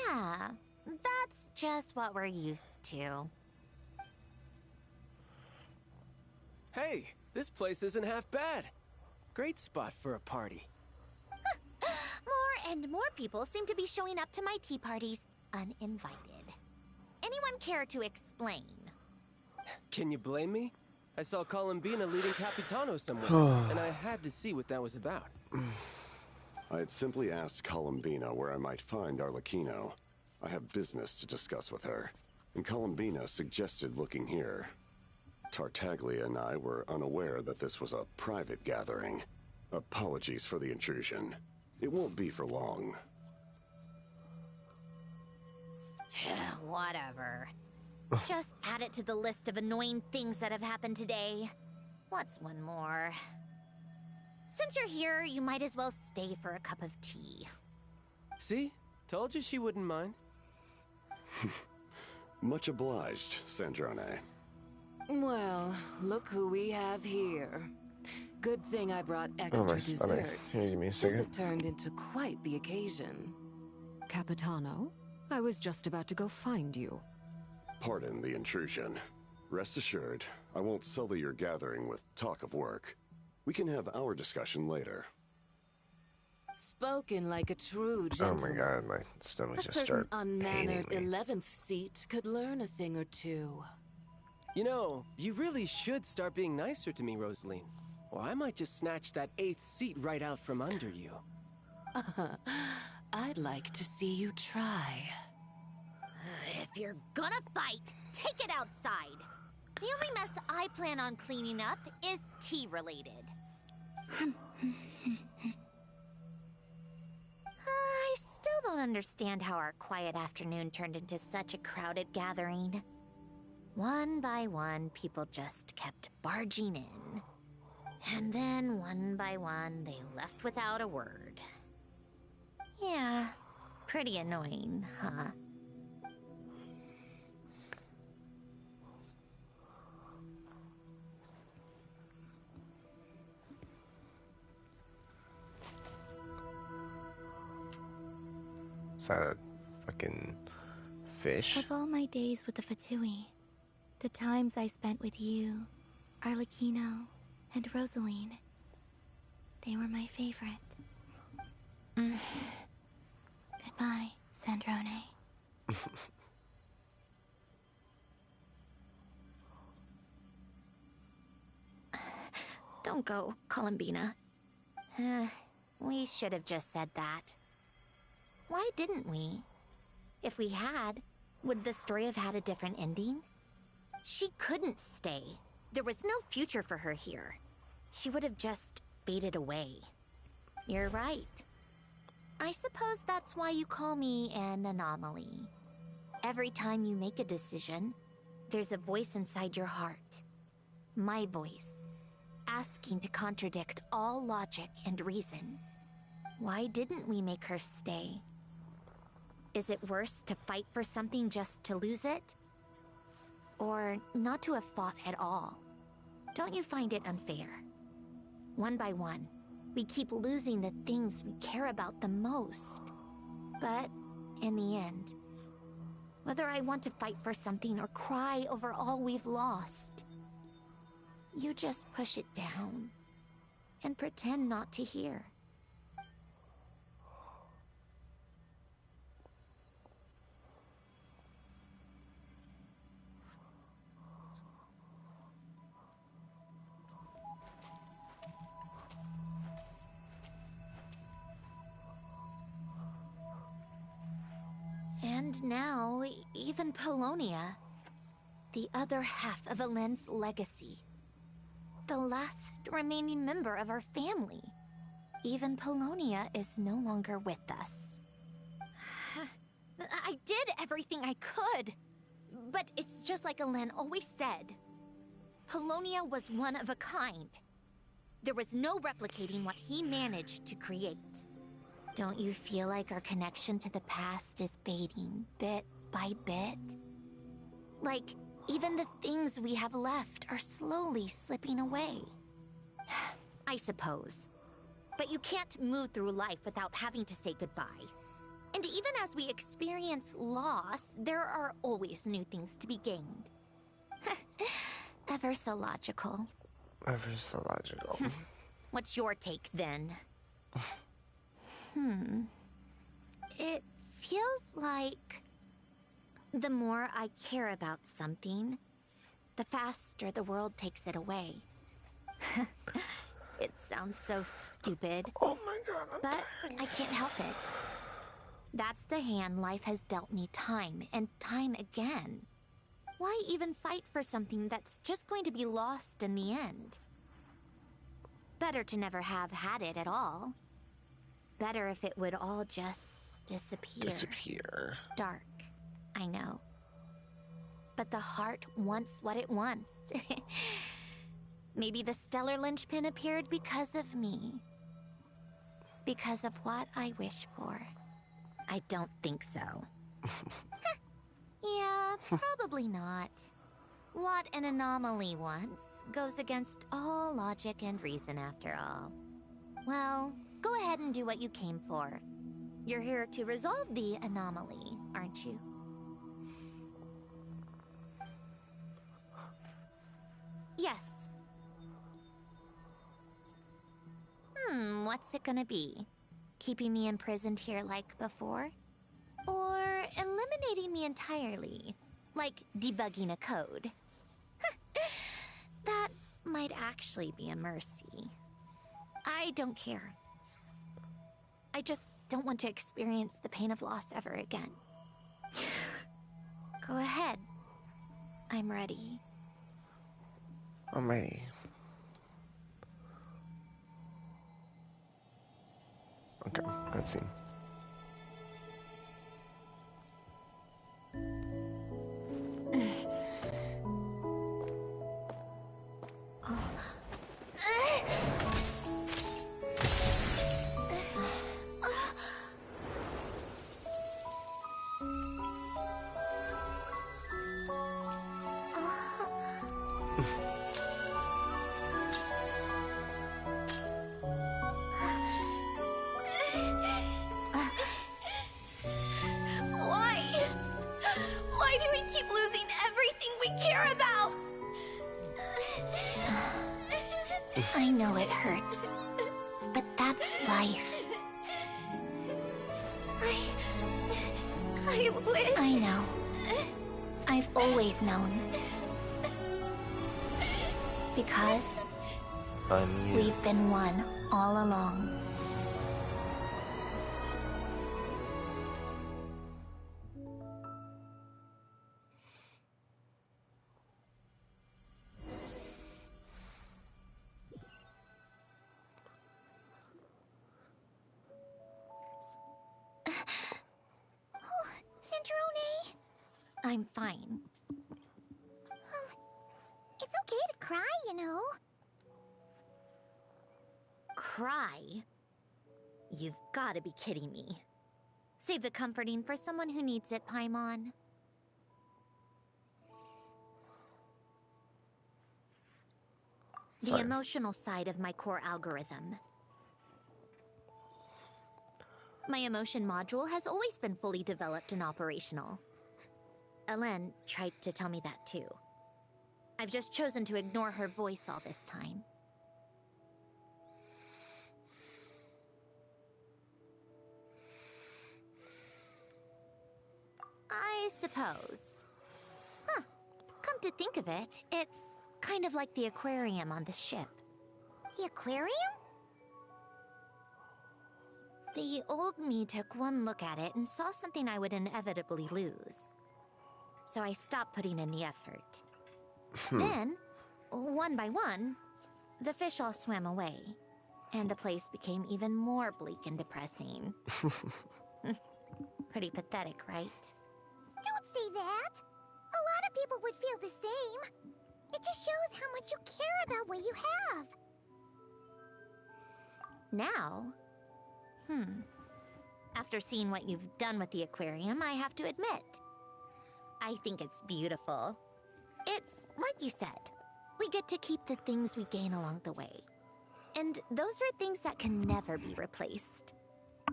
Yeah, that's just what we're used to. Hey, this place isn't half bad. Great spot for a party. More and more people seem to be showing up to my tea parties uninvited. Anyone care to explain? Can you blame me? I saw Columbina leading Capitano somewhere, and I had to see what that was about. I had simply asked Columbina where I might find Arlecchino. I have business to discuss with her, and Columbina suggested looking here. Tartaglia and I were unaware that this was a private gathering. Apologies for the intrusion. It won't be for long. Whatever. Just add it to the list of annoying things that have happened today. What's one more? Since you're here, you might as well stay for a cup of tea. See? Told you she wouldn't mind. Much obliged, Sandrone. Well, look who we have here. Good thing I brought extra desserts. Here, give me a This second. has turned into quite the occasion. Capitano, I was just about to go find you. Pardon the intrusion. Rest assured, I won't sully your gathering with talk of work. We can have our discussion later. Spoken like a true Oh gentleman. my god, my stomach A just certain started paining unmannered me. 11th seat could learn a thing or two. You know, you really should start being nicer to me, Rosaline. Or I might just snatch that 8th seat right out from under you. I'd like to see you try. If you're gonna fight, take it outside. The only mess I plan on cleaning up is tea-related. I still don't understand how our quiet afternoon turned into such a crowded gathering. One by one, people just kept barging in. And then, one by one, they left without a word. Yeah, pretty annoying, huh? Is that a fucking fish? Of all my days with the Fatui, the times I spent with you, Arlecchino, and Rosaline, they were my favorite. Goodbye, Sandrone. Don't go, Columbina. We should have just said that. Why didn't we? If we had, would the story have had a different ending? She couldn't stay. There was no future for her here. She would have just faded away. You're right. I suppose that's why you call me an anomaly. Every time you make a decision, there's a voice inside your heart. My voice. Asking to contradict all logic and reason. Why didn't we make her stay? Is it worse to fight for something just to lose it? Or not to have fought at all? Don't you find it unfair? One by one, we keep losing the things we care about the most. But in the end, whether I want to fight for something or cry over all we've lost, you just push it down and pretend not to hear. And now, even Polonia, the other half of Alen's legacy, the last remaining member of our family. Even Polonia is no longer with us. I did everything I could, but it's just like Alen always said. Polonia was one of a kind. There was no replicating what he managed to create. Don't you feel like our connection to the past is fading bit by bit? Like, even the things we have left are slowly slipping away. I suppose. But you can't move through life without having to say goodbye. And even as we experience loss, there are always new things to be gained. Ever so logical. Ever so logical. What's your take, then? It feels like the more I care about something, the faster the world takes it away. It sounds so stupid. Oh my god, but I can't help it. That's the hand life has dealt me time and time again. Why even fight for something that's just going to be lost in the end? Better to never have had it at all. Better if it would all just disappear. Dark, I know. But the heart wants what it wants. Maybe the stellar linchpin appeared because of me. Because of what I wish for. I don't think so. Yeah, probably not. What an anomaly wants goes against all logic and reason after all. Well, go ahead and do what you came for. You're here to resolve the anomaly, aren't you? Yes. What's it gonna be? Keeping me imprisoned here like before? Or eliminating me entirely, like debugging a code? That might actually be a mercy. I don't care. I just don't want to experience the pain of loss ever again. Go ahead. I'm ready. I'm ready. Okay, let's see. Why do we keep losing everything we care about? I know it hurts, but that's life. I wish... I know. I've always known. Because we've been one all along. Centrone? I'm fine. It's okay to cry, you know. Cry? You've got to be kidding me. Save the comforting for someone who needs it, Paimon. The emotional side of my core algorithm. My emotion module has always been fully developed and operational. Ellen tried to tell me that too. I've just chosen to ignore her voice all this time. I suppose. Huh. Come to think of it, it's kind of like the aquarium on the ship. The aquarium? The old me took one look at it and saw something I would inevitably lose. So I stopped putting in the effort. Then, one by one, the fish all swam away, and the place became even more bleak and depressing. Pretty pathetic, right? Don't say that. A lot of people would feel the same. It just shows how much you care about what you have. Now? After seeing what you've done with the aquarium, I have to admit, I think it's beautiful. It's like you said, we get to keep the things we gain along the way. And those are things that can never be replaced.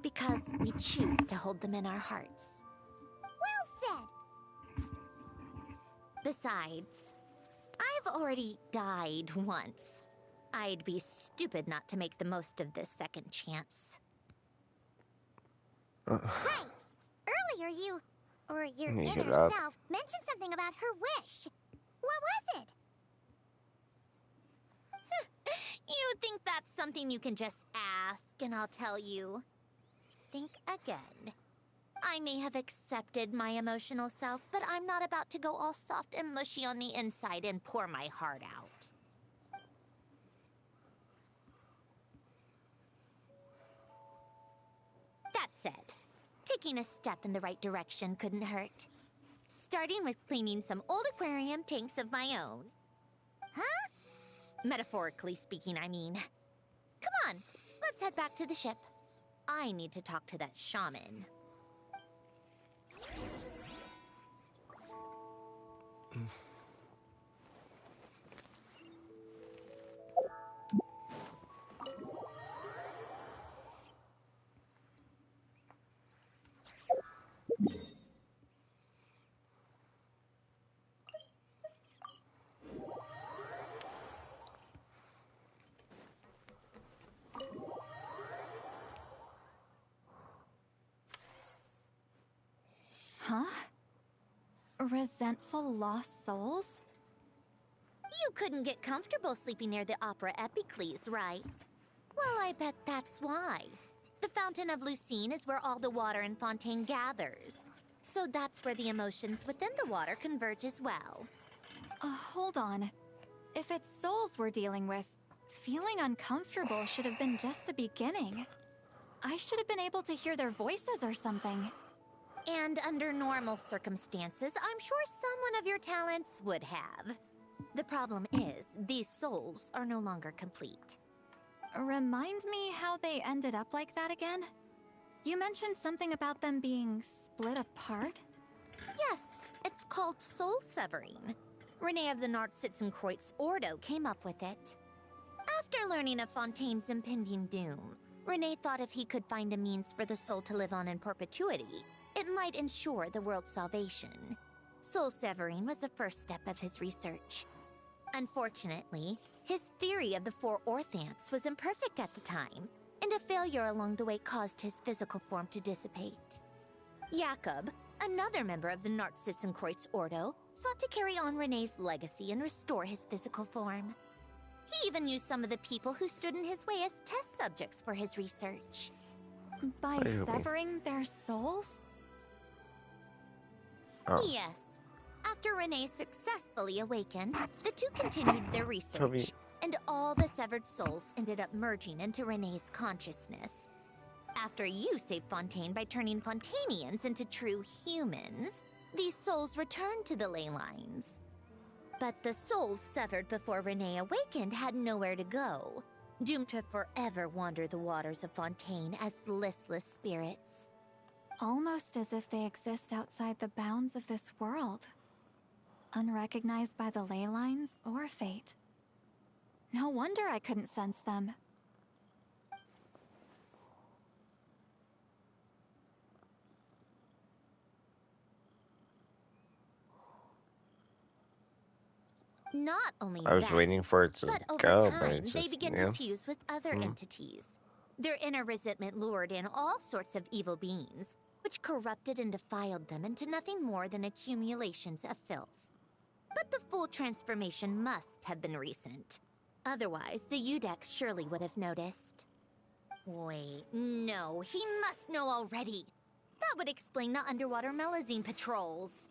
Because we choose to hold them in our hearts. Well said! Besides, I've already died once. I'd be stupid not to make the most of this second chance. Right! Earlier your inner self mentioned something about her wish. What was it? You think that's something you can just ask, and I'll tell you. Think again. I may have accepted my emotional self, but I'm not about to go all soft and mushy on the inside and pour my heart out. That said, taking a step in the right direction couldn't hurt. Starting with cleaning some old aquarium tanks of my own. Huh? Metaphorically speaking, I mean. Come on, let's head back to the ship. I need to talk to that shaman. Huh? Resentful lost souls? You couldn't get comfortable sleeping near the Opera Epicles, right? Well, I bet that's why. The Fountain of Lucine is where all the water in Fontaine gathers. So that's where the emotions within the water converge as well. Hold on. If it's souls we're dealing with, feeling uncomfortable should have been just the beginning. I should have been able to hear their voices or something. And under normal circumstances, I'm sure someone of your talents would have. The problem is, these souls are no longer complete. Remind me how they ended up like that again? You mentioned something about them being split apart? Yes, it's called soul severing. Renee of the Nord-Sitzenkreuz Ordo came up with it. After learning of Fontaine's impending doom, Renee thought if he could find a means for the soul to live on in perpetuity, it might ensure the world's salvation. Soul severing was the first step of his research. Unfortunately, his theory of the four orthants was imperfect at the time, and a failure along the way caused his physical form to dissipate. Jakob, another member of the Nord-Sitzenkreuz Ordo, sought to carry on Renee's legacy and restore his physical form. He even used some of the people who stood in his way as test subjects for his research. By severing their souls? Yes. After Renee successfully awakened, the two continued their research, and all the severed souls ended up merging into Renee's consciousness. After you saved Fontaine by turning Fontainians into true humans, these souls returned to the ley lines. But the souls severed before Renee awakened had nowhere to go, doomed to forever wander the waters of Fontaine as listless spirits. Almost as if they exist outside the bounds of this world. Unrecognized by the ley lines or fate. No wonder I couldn't sense them. Not only I was that, waiting for it to but over go, time, but it's they just, begin to fuse with other entities. Their inner resentment lured in all sorts of evil beings, which corrupted and defiled them into nothing more than accumulations of filth. But the full transformation must have been recent. Otherwise, the Udex surely would have noticed. Wait, no, he must know already. That would explain the underwater Melazine patrols.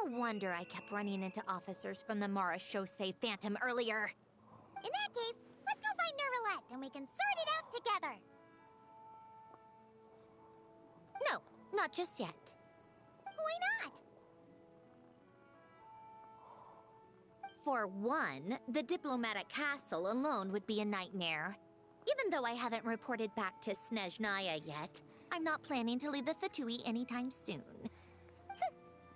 No wonder I kept running into officers from the Mara Chaussee Phantom earlier. In that case, let's go find Nervalette and we can sort it out together. No, not just yet. Why not? For one, the diplomatic castle alone would be a nightmare. Even though I haven't reported back to Snezhnaya yet, I'm not planning to leave the Fatui anytime soon.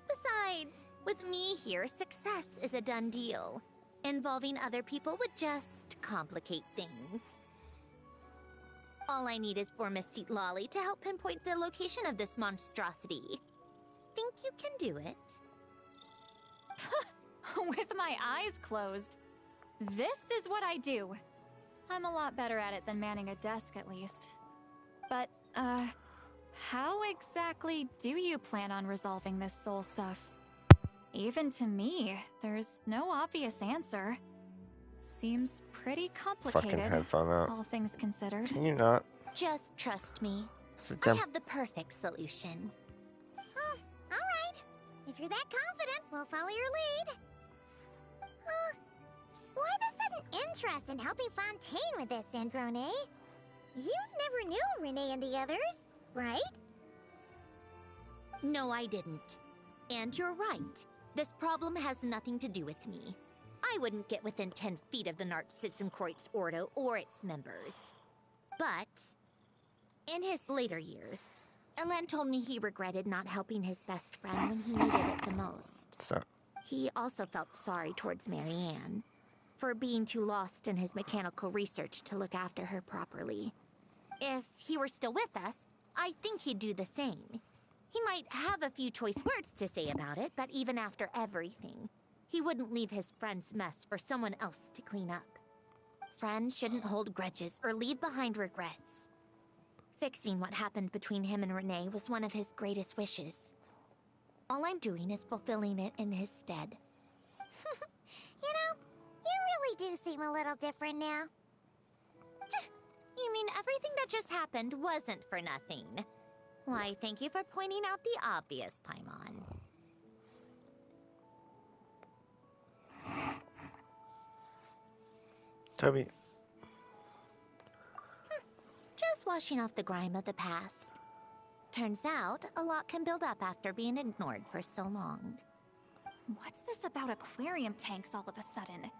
Besides, with me here, success is a done deal. Involving other people would just complicate things. All I need is for Miss Lolly to help pinpoint the location of this monstrosity. Think you can do it? With my eyes closed. This is what I do. I'm a lot better at it than manning a desk, at least. But, how exactly do you plan on resolving this soul stuff? Even to me, there's no obvious answer. Seems pretty Fucking complicated, headphone out. all things considered. Can you not? Just trust me. Sit I down. have the perfect solution. Alright. If you're that confident, we'll follow your lead. Why the sudden interest in helping Fontaine with this, Androne? You never knew Renee and the others, right? No, I didn't. And you're right. This problem has nothing to do with me. I wouldn't get within 10 feet of the Nartsitzenkreuz Ordo or its members. But in his later years, Elen told me he regretted not helping his best friend when he needed it the most. So, He also felt sorry towards Marianne for being too lost in his mechanical research to look after her properly. If he were still with us, I think he'd do the same. He might have a few choice words to say about it, but even after everything, he wouldn't leave his friend's mess for someone else to clean up. Friends shouldn't hold grudges or leave behind regrets. Fixing what happened between him and Renee was one of his greatest wishes. All I'm doing is fulfilling it in his stead. You know, you really do seem a little different now. You mean everything that just happened wasn't for nothing? Why, thank you for pointing out the obvious, Paimon. Toby. Just washing off the grime of the past. Turns out, a lot can build up after being ignored for so long. What's this about aquarium tanks all of a sudden?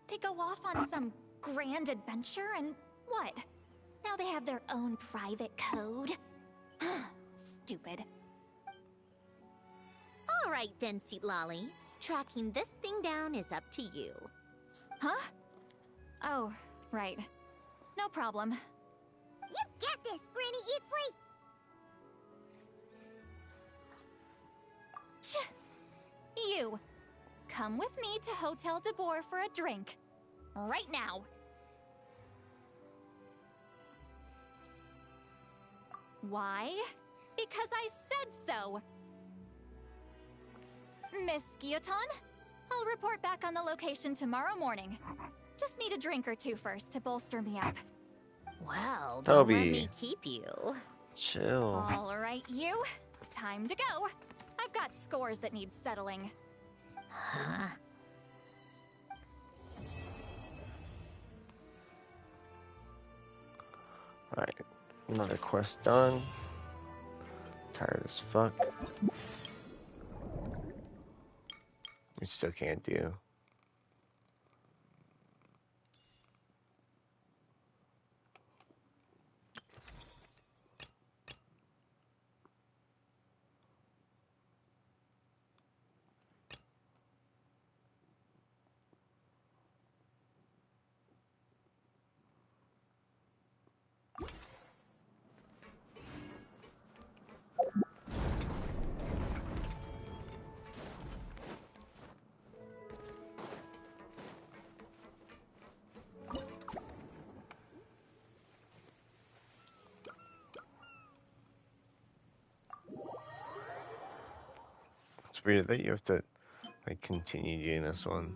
They go off on some grand adventure and what? Now they have their own private code? Stupid. All right then, Lolly. Tracking this thing down is up to you. Huh? Oh, right. No problem. You got this, Granny Eatsley! You! Come with me to Hotel de Boer for a drink. Right now. Why? Because I said so! Miss Guillotin, I'll report back on the location tomorrow morning. Just need a drink or two first to bolster me up. Well, Toby. don't let me keep you. Chill. All right, you. Time to go. I've got scores that need settling. Huh? Alright. Another quest done. Tired as fuck. We still can't do. It's weird that you have to like continue doing this one.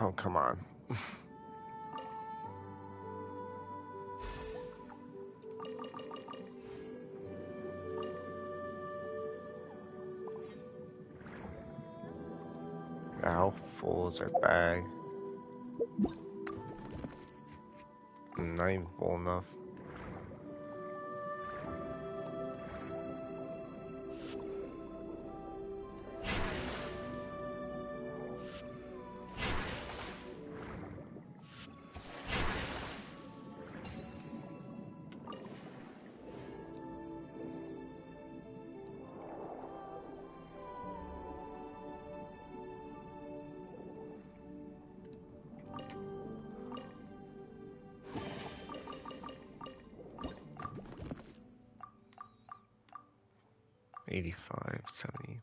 Oh, come on. How full is our bag? Not even full enough. $85, $70.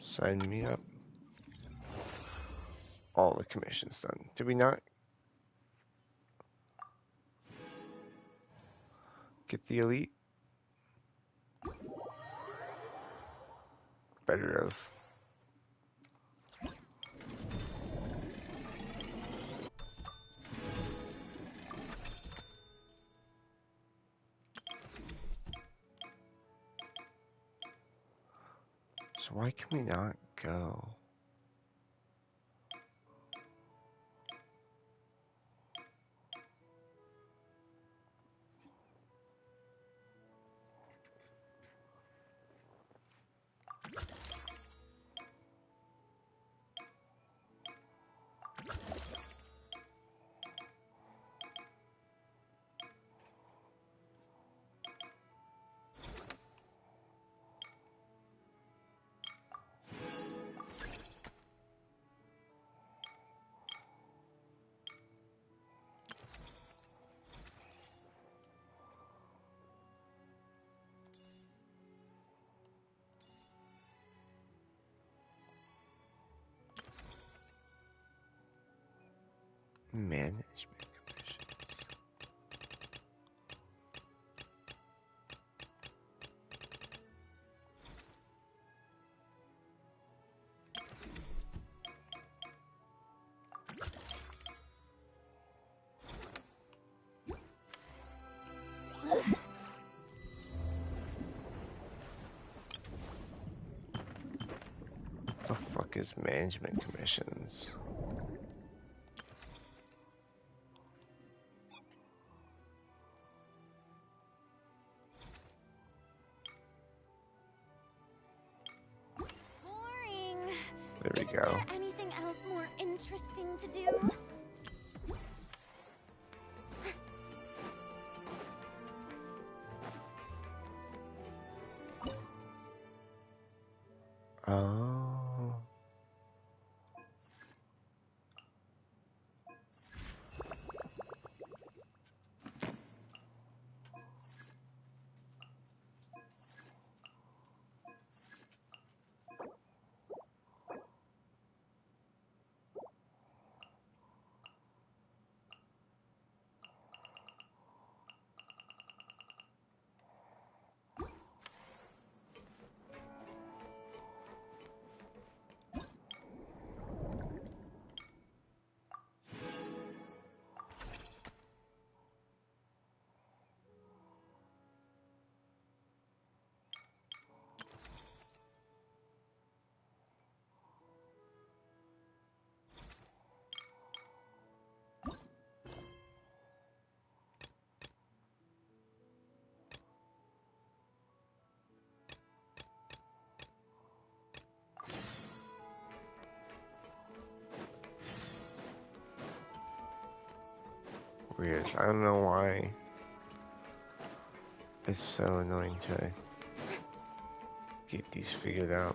Sign me up. All the commissions done. Did we not get the elite? Better have. So why can we not go? Management commission. What the fuck is management commissions? Boring. There we Isn't go. there anything else more interesting to do? Oh. Weird. I don't know why it's so annoying to get these figured out.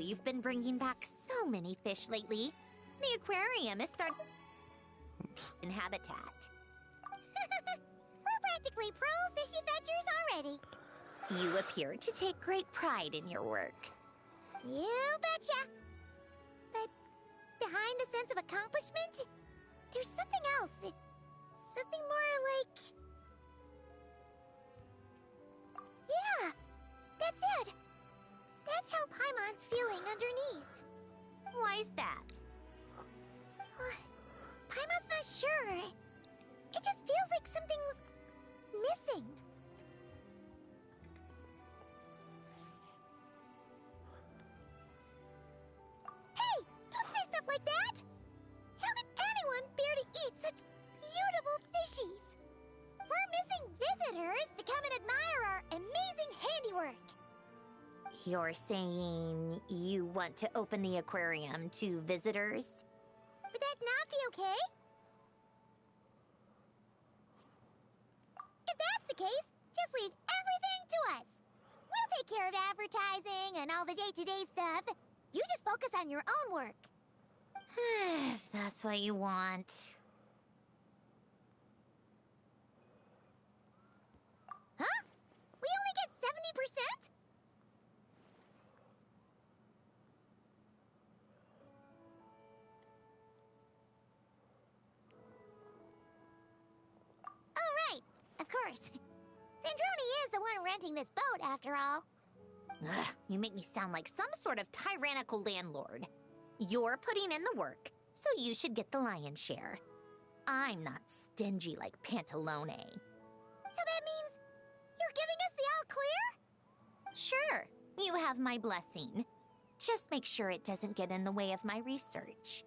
you've been bringing back so many fish lately. The aquarium is starting in habitat. We're practically pro fishy fetchers already. You appear to take great pride in your work. You betcha. But behind the sense of accomplishment, there's something else. Something more like... Yeah, that's it. That's how Paimon's feeling underneath. Why's that? Paimon's not sure. It just feels like something's missing. Hey, don't say stuff like that! How could anyone bear to eat such beautiful fishies? We're missing visitors to come and admire our amazing handiwork. You're saying you want to open the aquarium to visitors? Would that not be okay? If that's the case, just leave everything to us. We'll take care of advertising and all the day-to-day stuff. You just focus on your own work. If that's what you want. Huh? We only get 70%? Oh, right. Of course. Sandrone is the one renting this boat, after all. Ugh, you make me sound like some sort of tyrannical landlord. You're putting in the work, so you should get the lion's share. I'm not stingy like Pantalone. So that means you're giving us the all clear? Sure, you have my blessing. Just make sure it doesn't get in the way of my research.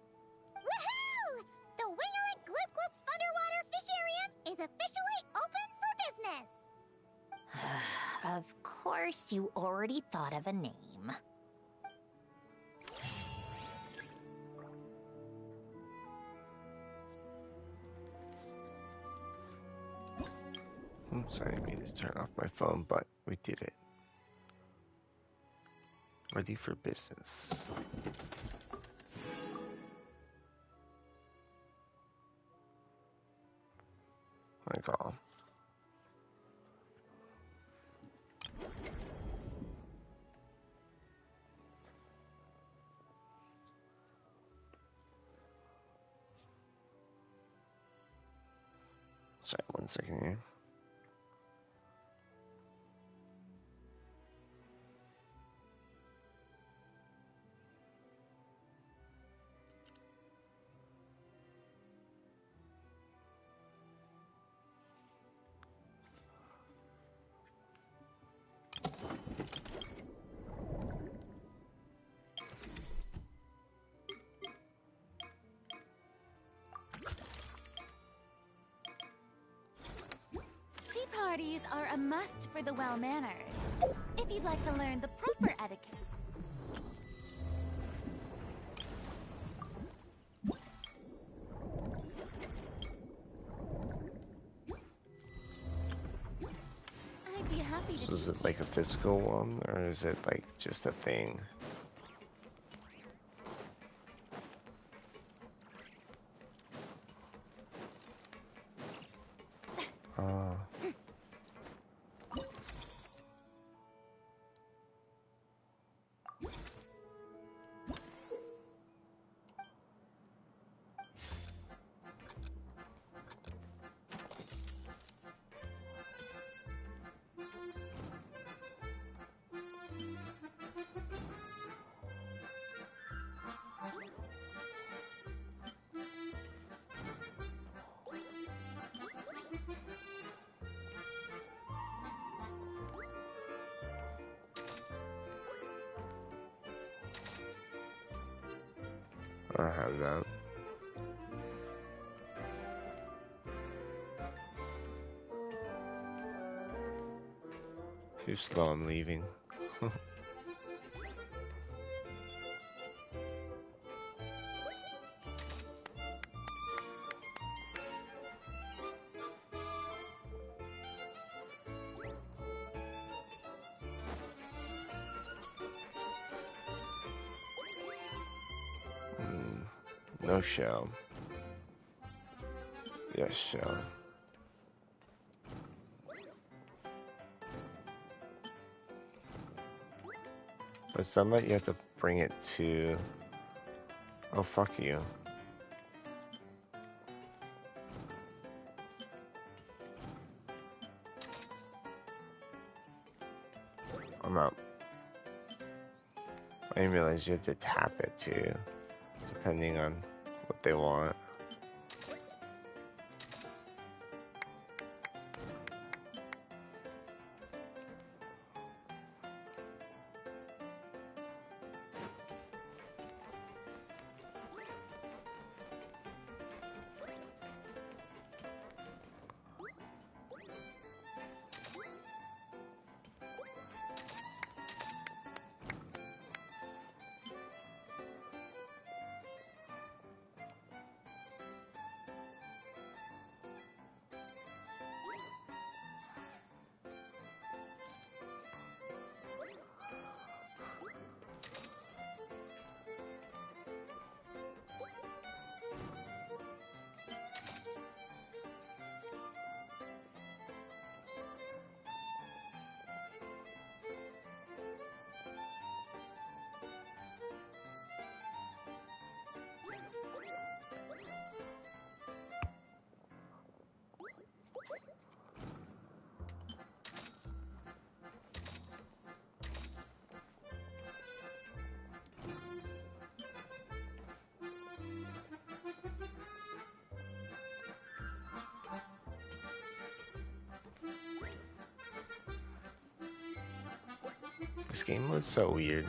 Woohoo! The Winglet Gloop Gloop Underwater Fisharium is officially open for business! Of course, you already thought of a name. Oops, I didn't mean to turn off my phone, but we did it. Ready for business. My God. Sorry, 1 second here. Tea parties are a must for the well-mannered. If you'd like to learn the proper etiquette. I'd be happy to So is it like a physical one, or is it like just a thing? I have that. Too slow, I'm leaving. No shell. Yes, shell. But Sunlight, you have to bring it to... Oh, fuck you. I'm out. I didn't realize you had to tap it too, depending on what they want. This game was so weird.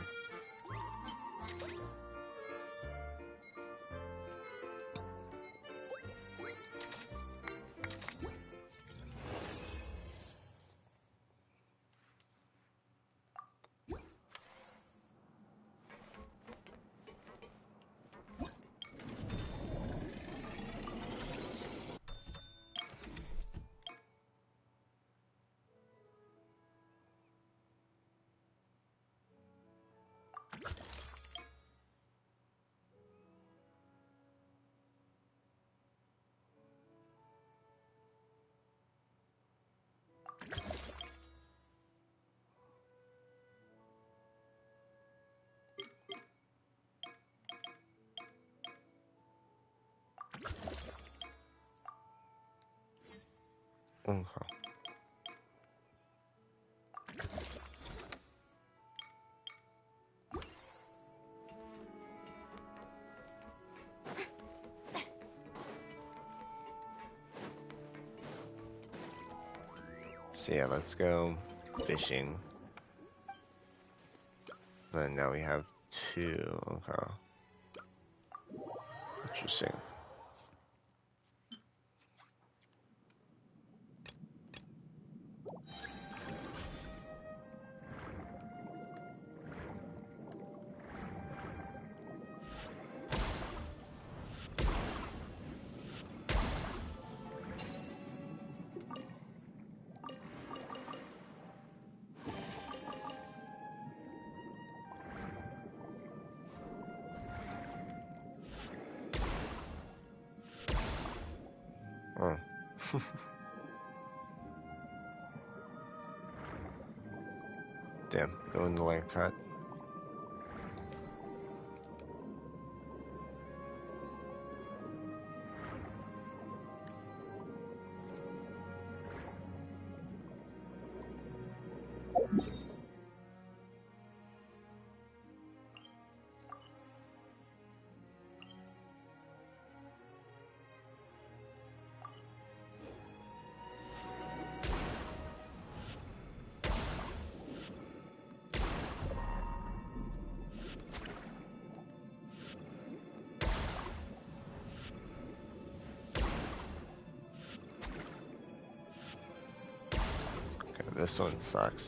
Okay. So yeah, let's go fishing. And now we have 2. Okay. Interesting. Oh. Damn, go in the layer cut. This one sucks.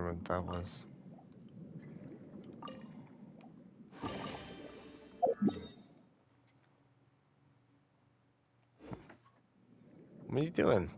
remember what that was. What are you doing?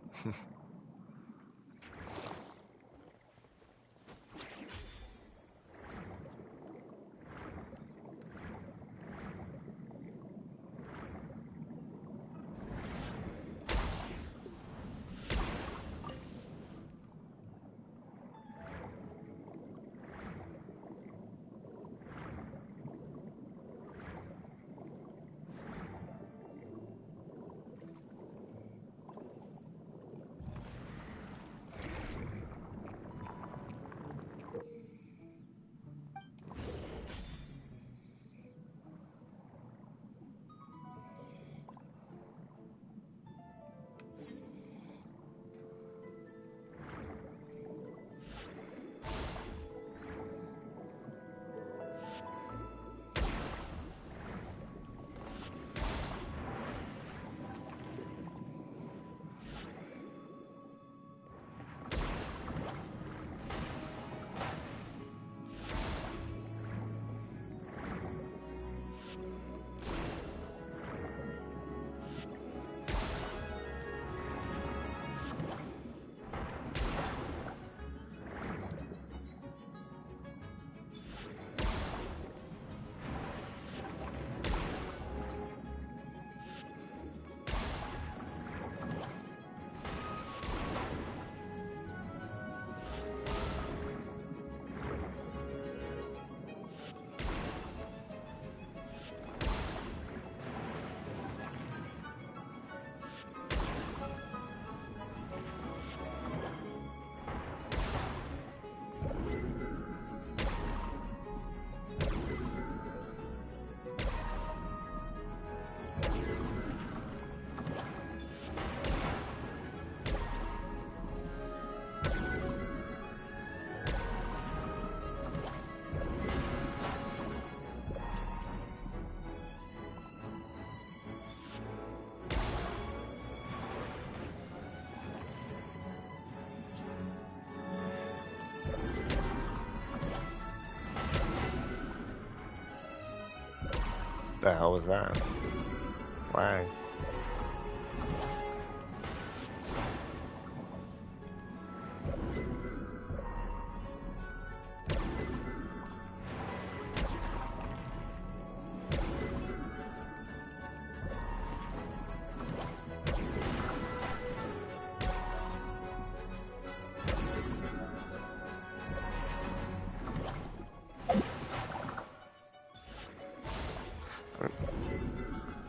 The hell was that? Lag.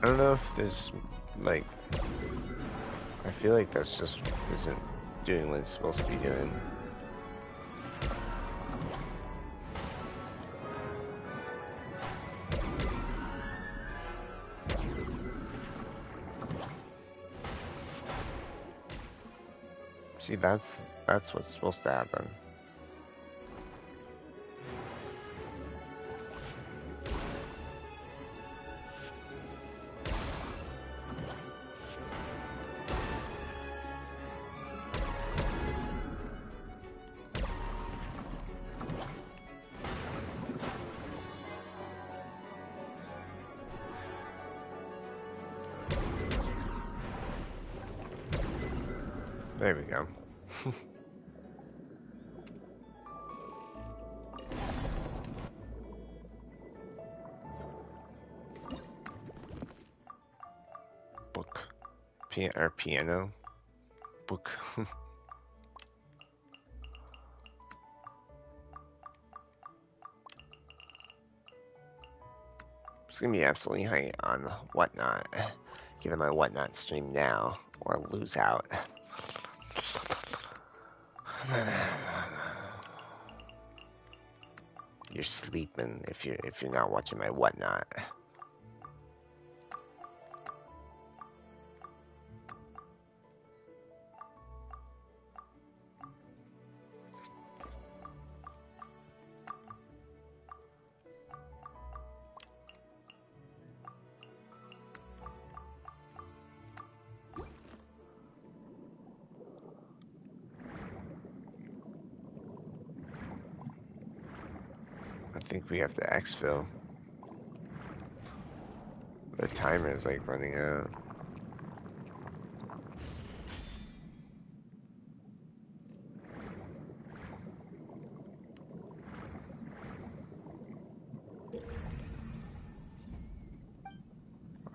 I don't know if there's, like, I feel like that's just isn't doing what it's supposed to be doing. See, that's what's supposed to happen. There we go. Book. Piano. Book. It's gonna be absolutely high on Whatnot. Get on my Whatnot stream now, or lose out. You're sleeping if you're not watching my Whatnot. I think we have to exfil. The timer is like running out.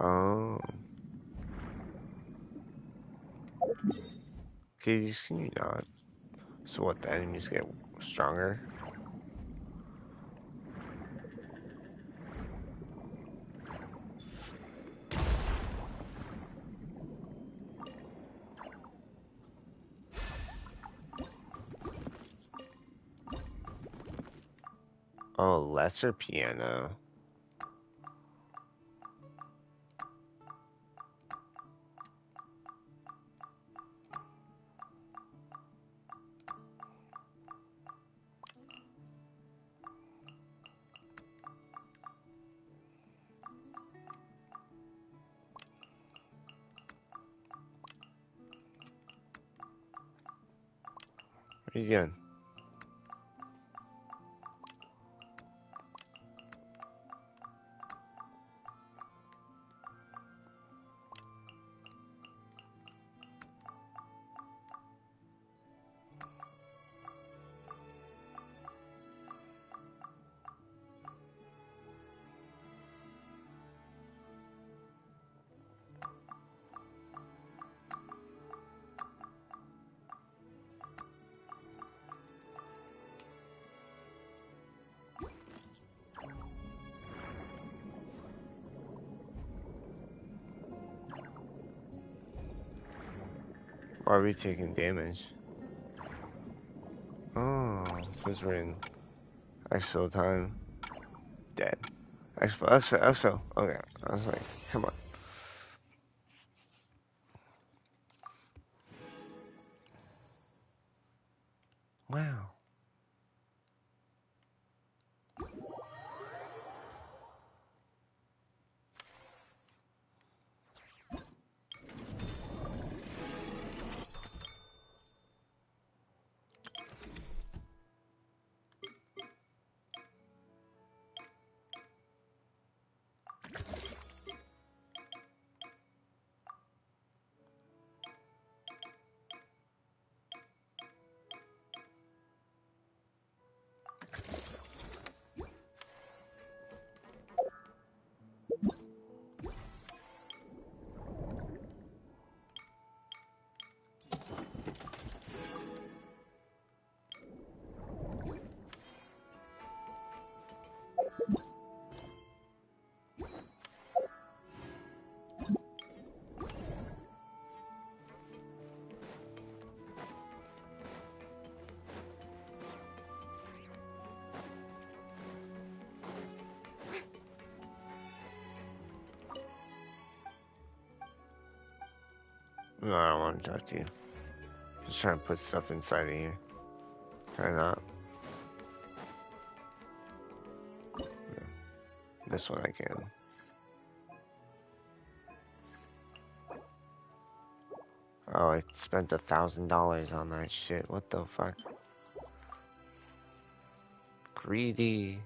Oh. Okay, can you not? So what, the enemies get stronger? Oh, lesser piano. What are you doing? Why are we taking damage? Oh, because we're in exfil time. Dead. Exfil. Okay, I was like, come on. Wow. No, I don't want to talk to you. Just trying to put stuff inside of here. Try not. Yeah. This one I can. Oh, I spent $1,000 on that shit. What the fuck? Greedy.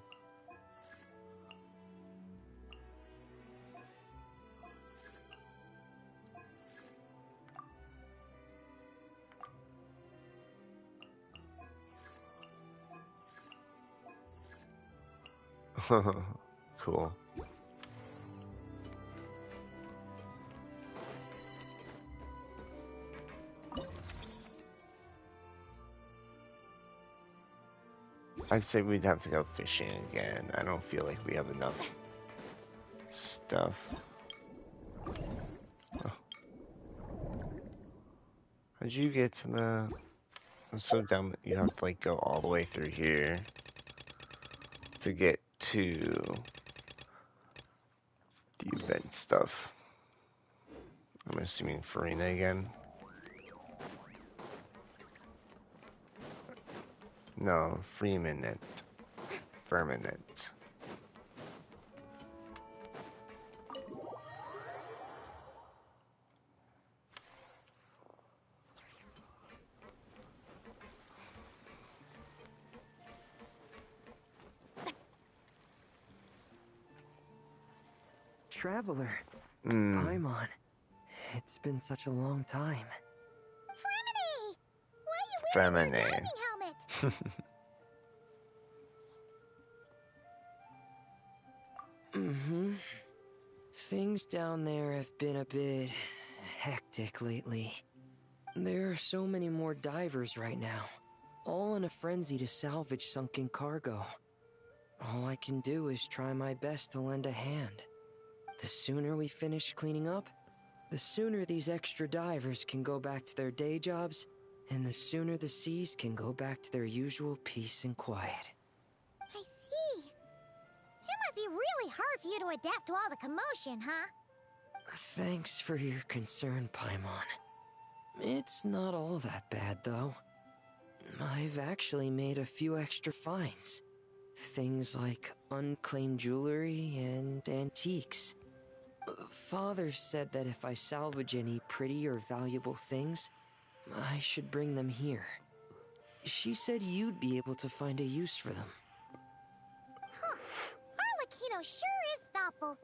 Cool. I'd say we'd have to go fishing again. I don't feel like we have enough stuff. Oh. How'd you get to the... That's so dumb. You have to like go all the way through here to get to the event stuff. I'm assuming Farina again. No, Freeminent. Firmament. Traveler. Hmm. Paimon. It's been such a long time. Fremine! Why are you wearing your diving helmet? Mm-hmm. Things down there have been a bit hectic lately. There are so many more divers right now, all in a frenzy to salvage sunken cargo. All I can do is try my best to lend a hand. The sooner we finish cleaning up, the sooner these extra divers can go back to their day jobs, and the sooner the seas can go back to their usual peace and quiet. I see. It must be really hard for you to adapt to all the commotion, huh? Thanks for your concern, Paimon. It's not all that bad, though. I've actually made a few extra finds. Things like unclaimed jewelry and antiques. Father said that if I salvage any pretty or valuable things, I should bring them here. She said you'd be able to find a use for them. Huh. Arlecchino sure is thoughtful.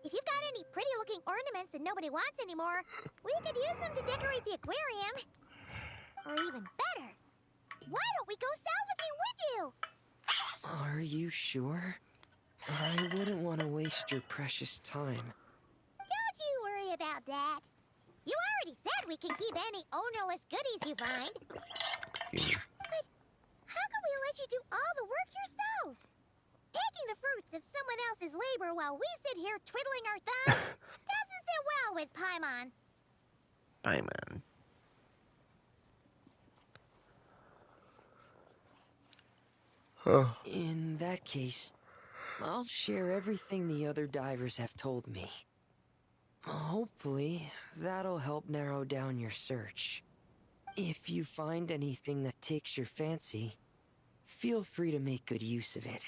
If you've got any pretty-looking ornaments that nobody wants anymore, we could use them to decorate the aquarium. Or even better, why don't we go salvaging with you? Are you sure? I wouldn't want to waste your precious time. Don't you worry about that. You already said we can keep any ownerless goodies you find. But how can we let you do all the work yourself? Taking the fruits of someone else's labor while we sit here twiddling our thumbs doesn't sit well with Paimon. Paimon. In that case, I'll share everything the other divers have told me. Hopefully, that'll help narrow down your search. If you find anything that takes your fancy, feel free to make good use of it.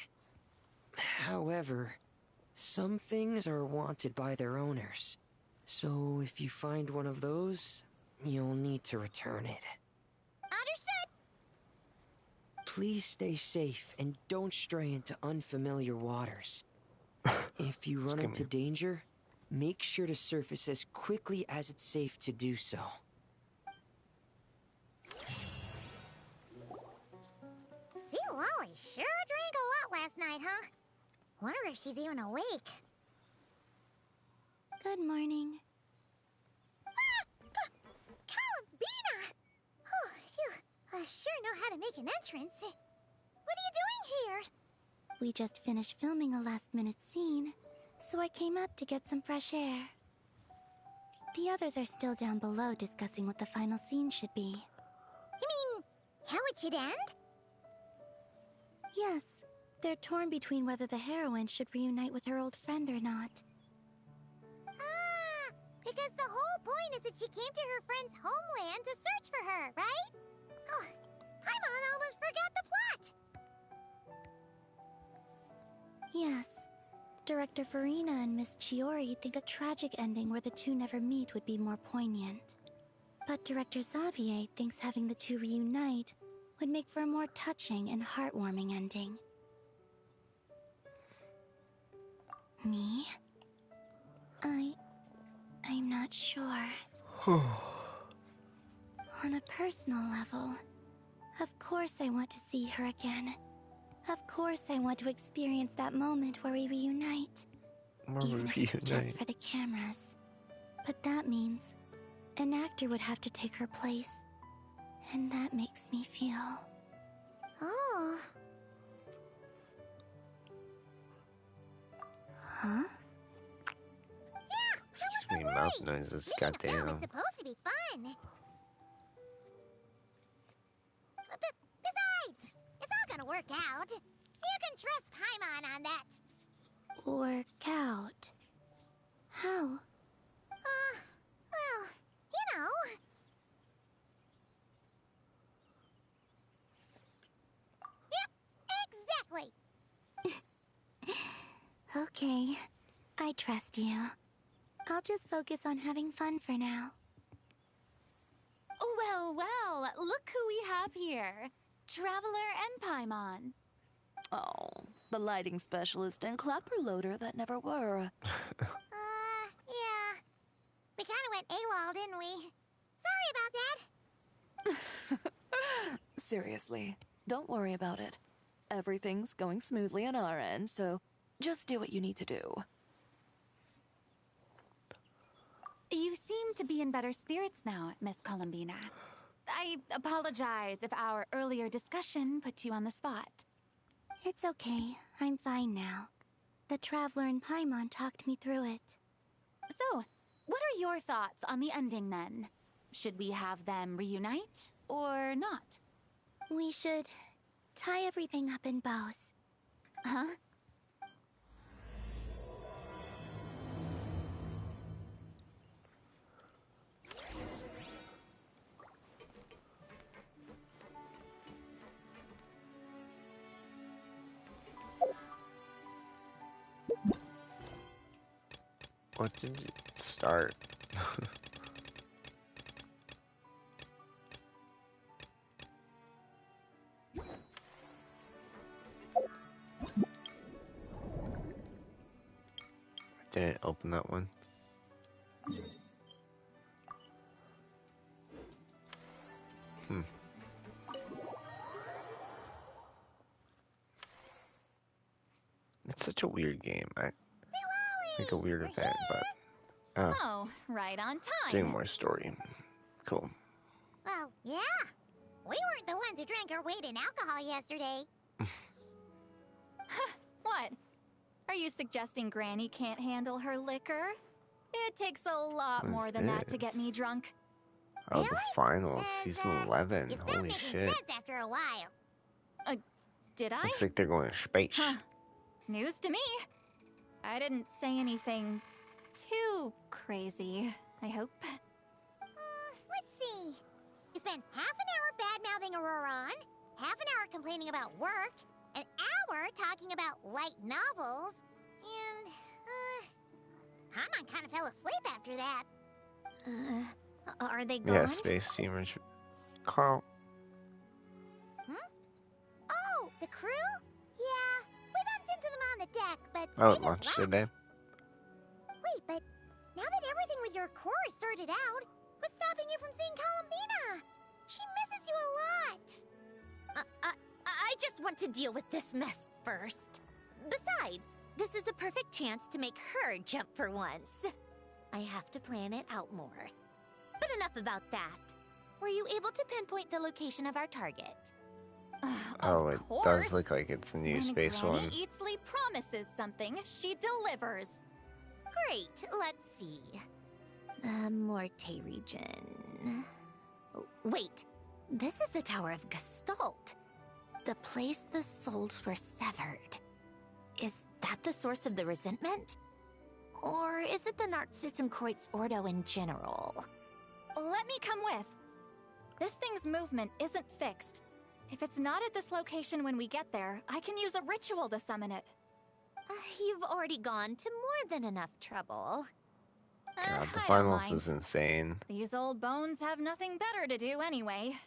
However, some things are wanted by their owners, so if you find one of those, you'll need to return it. Understood! Please stay safe and don't stray into unfamiliar waters. If you run into danger, make sure to surface as quickly as it's safe to do so. See, Lolly sure drank a lot last night, huh? Wonder if she's even awake. Good morning. Ah! Columbina! Oh, you sure know how to make an entrance. What are you doing here? We just finished filming a last-minute scene, so I came up to get some fresh air. The others are still down below discussing what the final scene should be. You mean, how it should end? Yes, they're torn between whether the heroine should reunite with her old friend or not. Ah, because the whole point is that she came to her friend's homeland to search for her, right? Oh, Paimon almost forgot the plot! Yes. Director Farina and Miss Chiori think a tragic ending where the two never meet would be more poignant. But Director Xavier thinks having the two reunite would make for a more touching and heartwarming ending. Me? I'm not sure. On a personal level, of course I want to see her again. Of course I want to experience that moment where we reunite. Even if it's just for the cameras. But that means an actor would have to take her place. And that makes me feel... Oh. Huh? Yeah, Too many mouth noises, goddamn. It's supposed to be fun. Besides, it's all gonna work out. You can trust Paimon on that. Work out? How? Well, you know. Yep, exactly. Okay, I trust you. I'll just focus on having fun for now. Well, well, look who we have here. Traveler and Paimon. Oh, The lighting specialist and clapper loader that never were. Yeah. We kinda went AWOL, didn't we? Sorry about that. Seriously, don't worry about it. Everything's going smoothly on our end, so just do what you need to do. You seem to be in better spirits now, Miss Columbina. I apologize if our earlier discussion put you on the spot. It's okay. I'm fine now. The Traveler and Paimon talked me through it. So, what are your thoughts on the ending then? Should we have them reunite, or not? We should tie everything up in bows. Huh? What did it start? Didn't open that one. It's such a weird game. I think a weird event, but Oh, right on time. doing more story. Cool. Well, yeah. We weren't the ones who drank our weight in alcohol yesterday. What? Are you suggesting Granny can't handle her liquor? It takes a lot What is more than that to this? get me drunk. Oh, the finals, 'Cause, season 11. You start Holy making shit. sense after a while. Did I? Looks like they're going to space. Huh. News to me. I didn't say anything too crazy, I hope. Let's see. You spent half an hour bad-mouthing Auroron, half an hour complaining about work, an hour talking about light novels, and, Paimon kind of fell asleep after that. Are they gone? Yeah, space steamers. Carl. Oh, the crew? Yeah, we bumped into them on the deck, but Oh, they it just launched left. today. Wait, but now that everything with your core is sorted out, what's stopping you from seeing Columbina? She misses you a lot. I just want to deal with this mess first. Besides, this is a perfect chance to make her jump for once. I have to plan it out more. But enough about that. Were you able to pinpoint the location of our target? Oh, Of it course. does look like it's the new When space Granny one. Eatsley promises something, she delivers. Great, let's see. Morte region. Oh, wait, this is the Tower of Gestalt. The place the souls were severed. Is that the source of the resentment? Or is it the Narcittenkreuz Ordo in general? Let me come with. This thing's movement isn't fixed. If it's not at this location when we get there, I can use a ritual to summon it. You've already gone to more than enough trouble. God, the I don't finals mind. is insane. These old bones have nothing better to do anyway.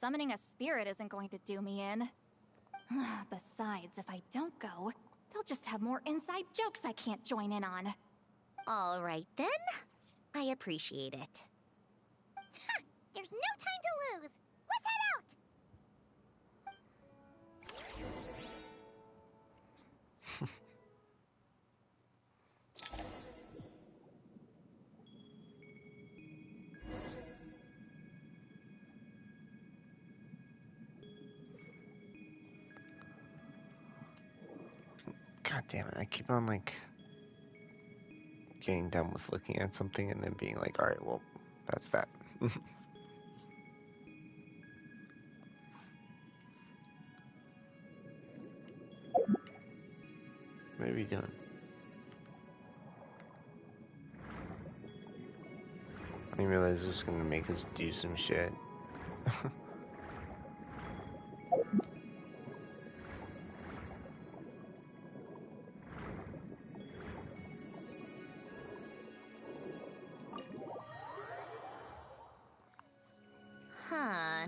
Summoning a spirit isn't going to do me in. Besides, if I don't go, they'll just have more inside jokes I can't join in on. All right then. I appreciate it. There's no time to lose. Let's head out. God damn it, I keep on like getting done with looking at something and then being like, alright, well, that's that. What are we doing? I didn't realize it was gonna make us do some shit.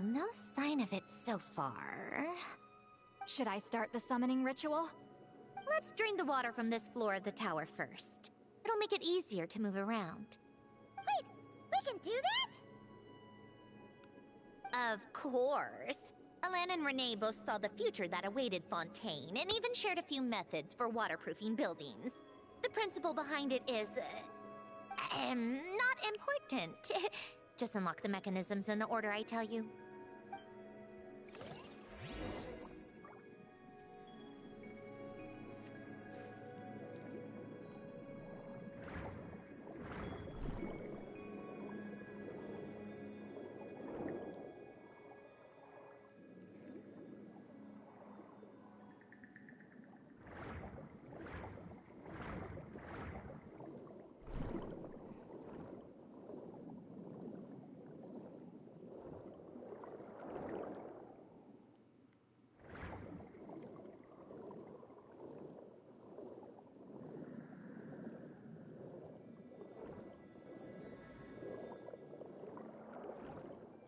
No sign of it so far. Should I start the summoning ritual? Let's drain the water from this floor of the tower first. It'll make it easier to move around. Wait, we can do that? Of course. Alan and Renee both saw the future that awaited Fontaine, and even shared a few methods for waterproofing buildings. The principle behind it is, not important. Just unlock the mechanisms in the order I tell you.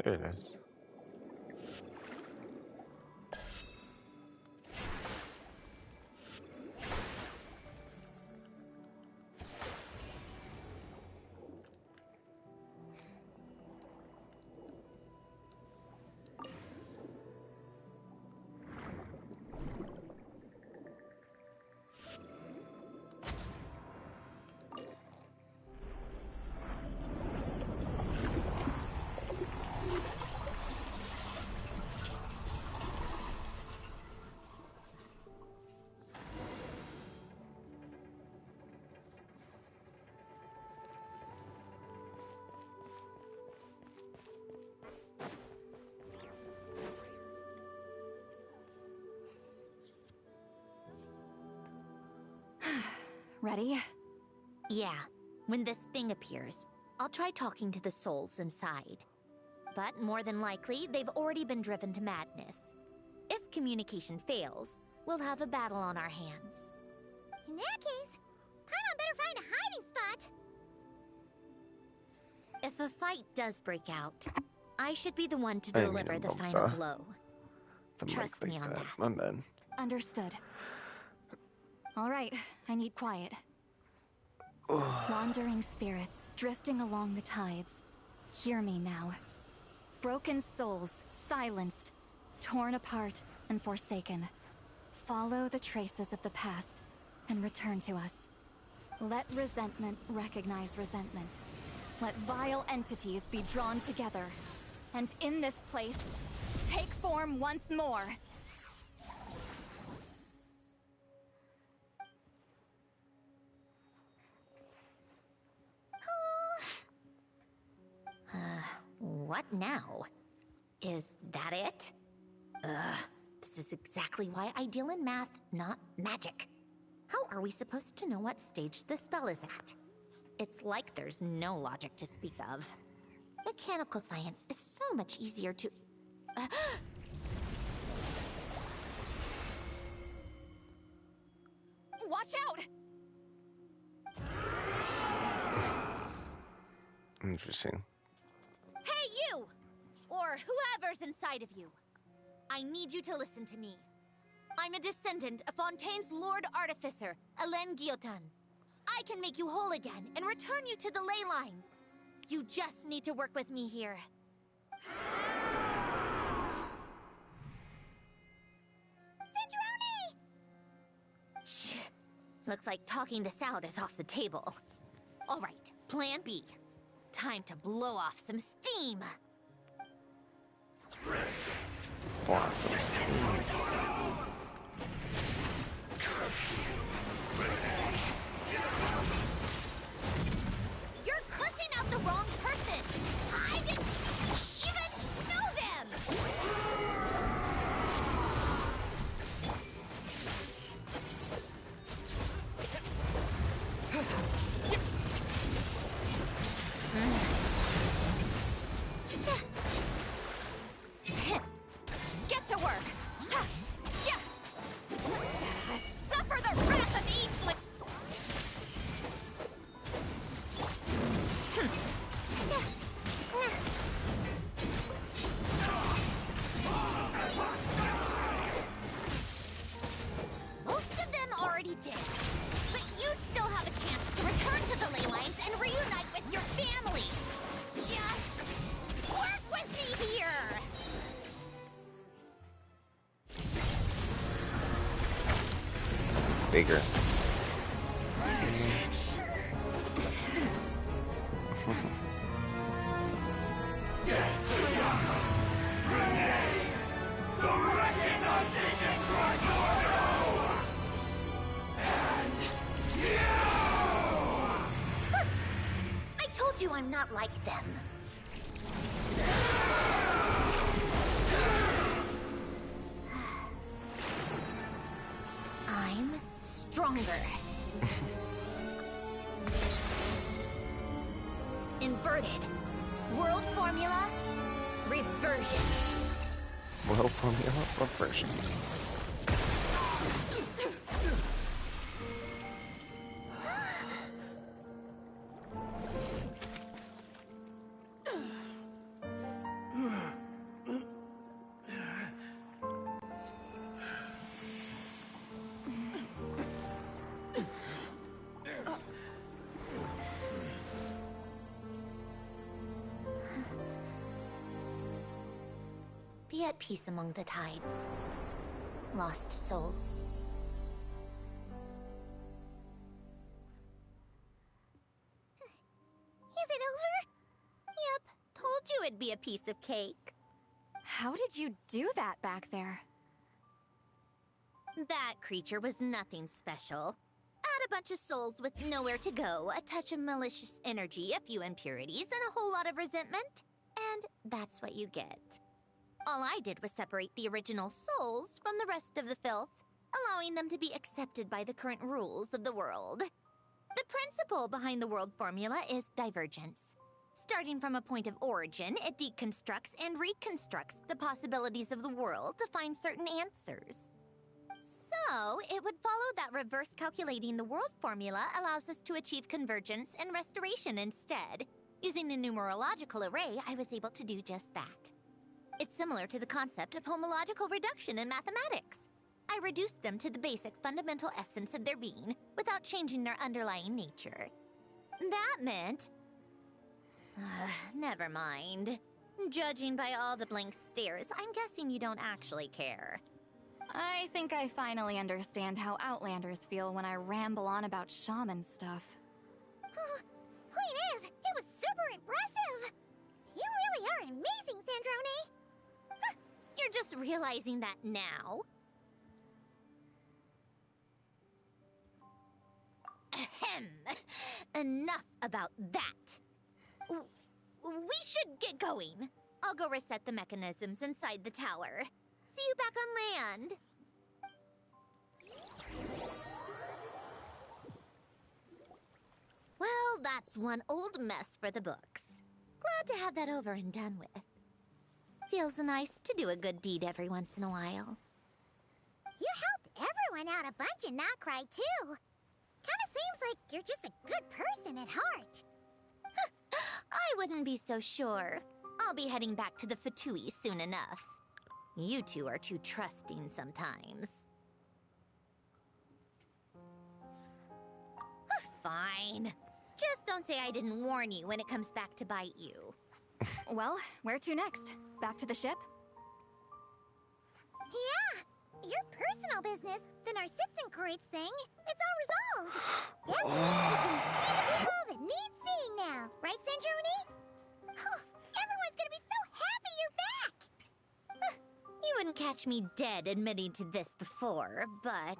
There it is. Ready? Yeah. When this thing appears, I'll try talking to the souls inside. But more than likely, they've already been driven to madness. If communication fails, we'll have a battle on our hands. In that case, Paimon better find a hiding spot. If a fight does break out, I should be the one to deliver the final blow. Trust me on that. My bad. Understood. All right, I need quiet. Wandering spirits drifting along the tides. Hear me now. Broken souls, silenced, torn apart, and forsaken. Follow the traces of the past and return to us. Let resentment recognize resentment. Let vile entities be drawn together. And in this place, take form once more. What now? Is that it? This is exactly why I deal in math, not magic. How are we supposed to know what stage the spell is at? It's like there's no logic to speak of. Mechanical science is so much easier to... Watch out! Interesting. Hey, you! Or whoever's inside of you. I need you to listen to me. I'm a descendant of Fontaine's Lord Artificer, Hélène Guillotin. I can make you whole again and return you to the ley lines. You just need to work with me here. Cinderoni! Shh. Looks like talking this out is off the table. All right, plan B. Time to blow off some steam. Awesome. You're cursing out the wrong person. I didn't even know them. Get to work! Suffer the wrath of Eastlick! Most of them already bigger. I told you I'm not like them. I'm stronger. Inverted. World formula. Reversion. World formula reversion. Be at peace among the tides. Lost souls. Is it over? Yep, told you it'd be a piece of cake. How did you do that back there? That creature was nothing special. Add a bunch of souls with nowhere to go, a touch of malicious energy, a few impurities, and a whole lot of resentment. And that's what you get. All I did was separate the original souls from the rest of the filth, allowing them to be accepted by the current rules of the world. The principle behind the world formula is divergence. Starting from a point of origin, it deconstructs and reconstructs the possibilities of the world to find certain answers. So, it would follow that reverse calculating the world formula allows us to achieve convergence and restoration instead. Using a numerological array, I was able to do just that. It's similar to the concept of homological reduction in mathematics. I reduced them to the basic fundamental essence of their being without changing their underlying nature. That meant... never mind. Judging by all the blank stares, I'm guessing you don't actually care. I think I finally understand how Outlanders feel when I ramble on about shaman stuff. Point is, it was super impressive! You really are amazing, Sandrone! You're just realizing that now? Ahem. Enough about that. We should get going. I'll go reset the mechanisms inside the tower. See you back on land. Well, that's one old mess for the books. Glad to have that over and done with. Feels nice to do a good deed every once in a while. You helped everyone out a bunch and not cry too. Kinda seems like you're just a good person at heart. I wouldn't be so sure. I'll be heading back to the Fatui soon enough. You two are too trusting sometimes. Fine. Just don't say I didn't warn you when it comes back to bite you. Well, where to next? Back to the ship? Yeah! Your personal business, the Narcitsan-Kreutz thing, it's all resolved. That means you can see the people that need seeing now, right, Sandrone? Everyone's gonna be so happy you're back! You wouldn't catch me dead admitting to this before, but...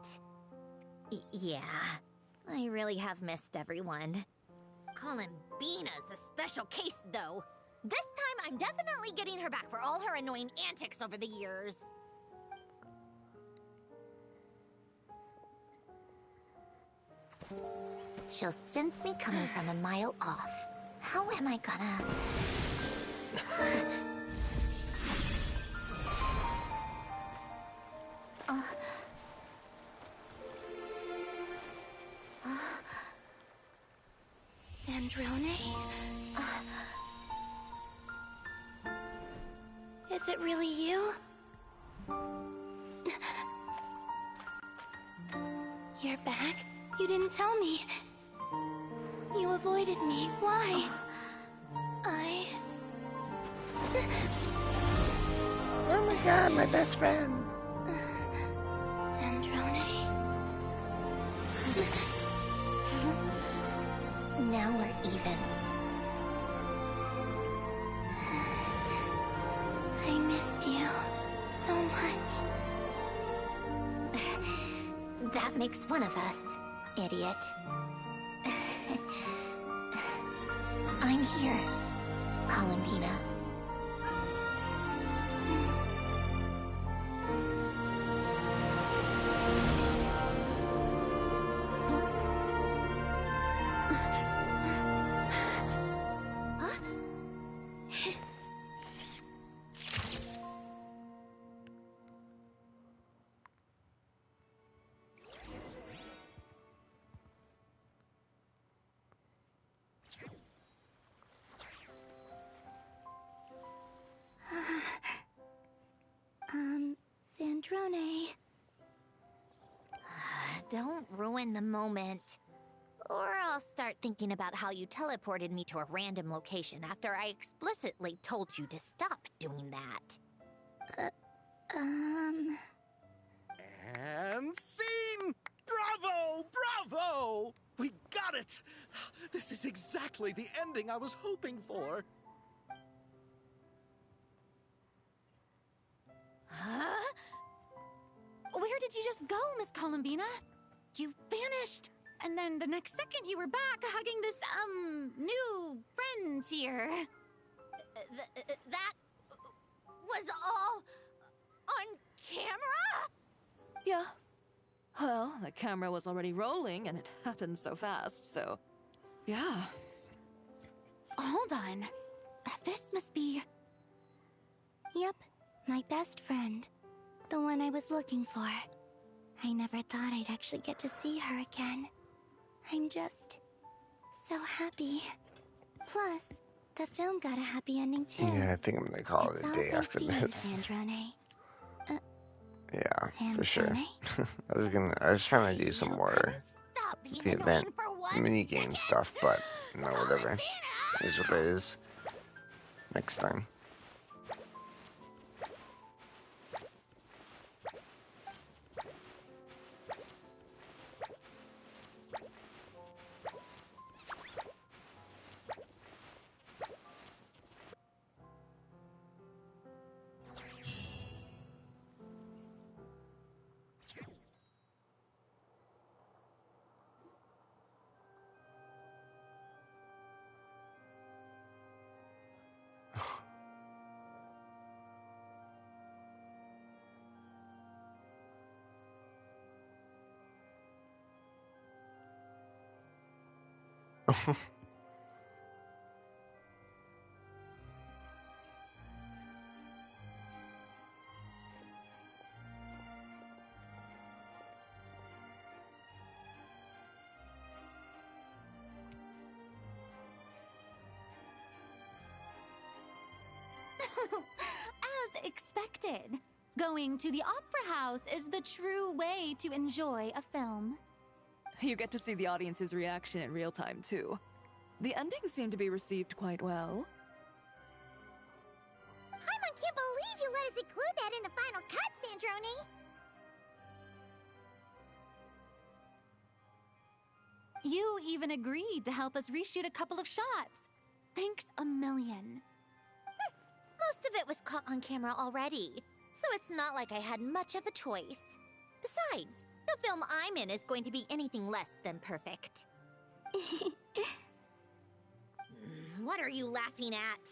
yeah, I really have missed everyone. Columbina's a special case, though. This time, I'm definitely getting her back for all her annoying antics over the years. She'll sense me coming from a mile off. How am I gonna... Sandrone? Is it really you? You're back? You didn't tell me. You avoided me. Why? Oh my god, my best friend. Sandrone? Now we're even. I missed you so much. That makes one of us, idiot. I'm here, Columbina. Sandrone. Don't ruin the moment. Or I'll start thinking about how you teleported me to a random location after I explicitly told you to stop doing that. And scene! Bravo! Bravo! We got it! This is exactly the ending I was hoping for. Huh? Where did you just go, Miss Columbina? You vanished, and then the next second you were back hugging this, new friend here. That was all on camera? Yeah. Well, the camera was already rolling, and it happened so fast, so... yeah. Hold on. This must be... Yep, my best friend. The one I was looking for. I never thought I'd actually get to see her again. I'm just... so happy. Plus, the film got a happy ending too. Yeah, I think I'm gonna call it a day after this. Sandrone. Yeah, for sure. I was trying to do some more the event mini game stuff, but no, whatever. It is what it is. Next time. As expected, going to the opera house is the true way to enjoy a film. You get to see the audience's reaction in real time, too. The endings seem to be received quite well. Paimon can't believe you let us include that in the final cut, Sandrone! You even agreed to help us reshoot a couple of shots. Thanks a million. Most of it was caught on camera already, so it's not like I had much of a choice. Besides, the film I'm in is going to be anything less than perfect. What are you laughing at?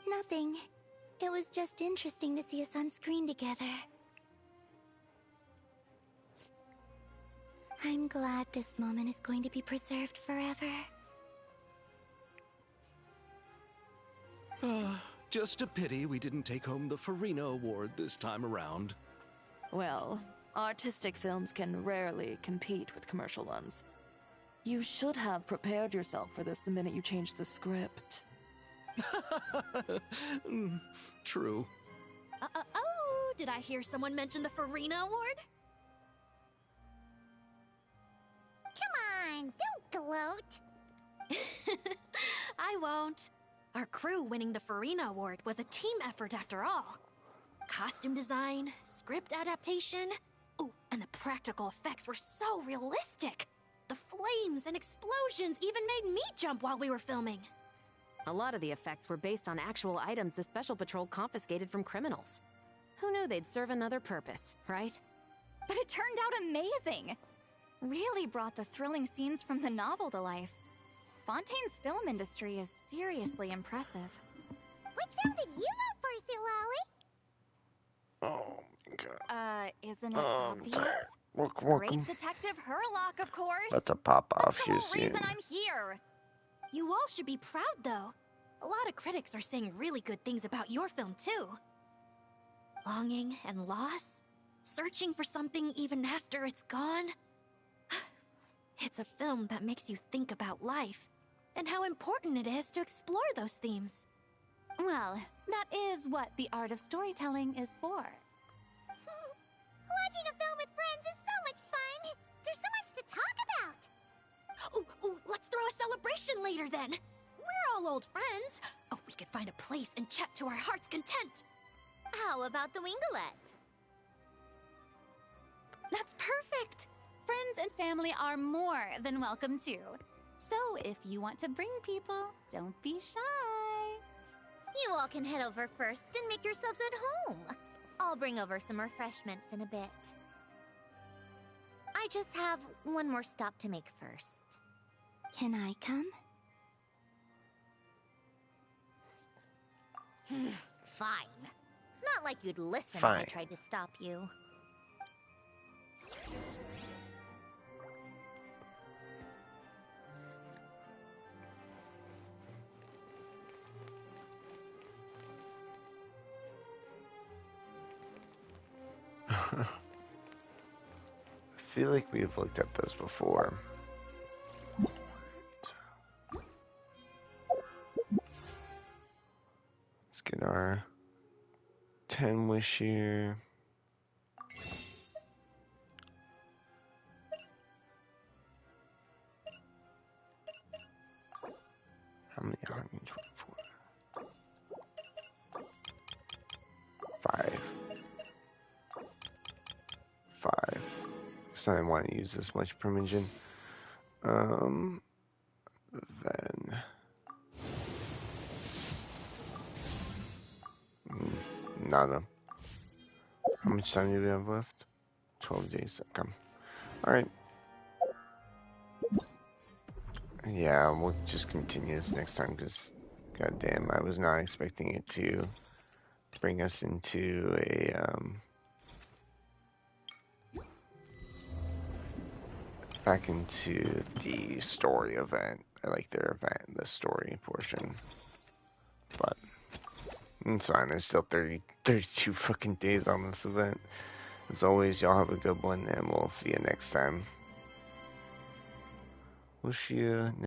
Nothing. It was just interesting to see us on screen together. I'm glad this moment is going to be preserved forever. Just a pity we didn't take home the Farina Award this time around. Well, artistic films can rarely compete with commercial ones. You should have prepared yourself for this the minute you changed the script. True. Oh, did I hear someone mention the Farina Award? Come on, don't gloat. I won't. Our crew winning the Farina Award was a team effort after all. Costume design, script adaptation. Ooh, and the practical effects were so realistic. flames and explosions even made me jump while we were filming. A lot of the effects were based on actual items the Special Patrol confiscated from criminals. Who knew they'd serve another purpose, right? But it turned out amazing! Really brought the thrilling scenes from the novel to life. Fontaine's film industry is seriously impressive. Which film did you vote for, Lolly? Oh my god. Isn't it obvious? Welcome. Great Detective Herlock, of course. About to pop off That's here the whole soon. reason I'm here. You all should be proud, though. A lot of critics are saying really good things about your film, too. Longing and loss, searching for something even after it's gone. It's a film that makes you think about life and how important it is to explore those themes. Well, that is what the art of storytelling is for. Watching a film with friends is so much fun! There's so much to talk about! Ooh, let's throw a celebration later then! We're all old friends! Oh, we could find a place and chat to our heart's content! How about the Winglet? That's perfect! Friends and family are more than welcome too. So if you want to bring people, don't be shy. You all can head over first and make yourselves at home. I'll bring over some refreshments in a bit. I just have one more stop to make first. Can I come? Fine. Not like you'd listen Fine. if I tried to stop you. I feel like we've looked at those before. Let's get our 10 wish here. How many? 124. 5. 5. So I want to use this much Primogen. Then nada. How much time do we have left? 12 days. Okay. Alright. Yeah, we'll just continue this next time because, goddamn, I was not expecting it to bring us into a, back into the story event. I like their event, the story portion. But it's fine, there's still 32 fucking days on this event. As always, y'all have a good one, and we'll see you next time. We'll see you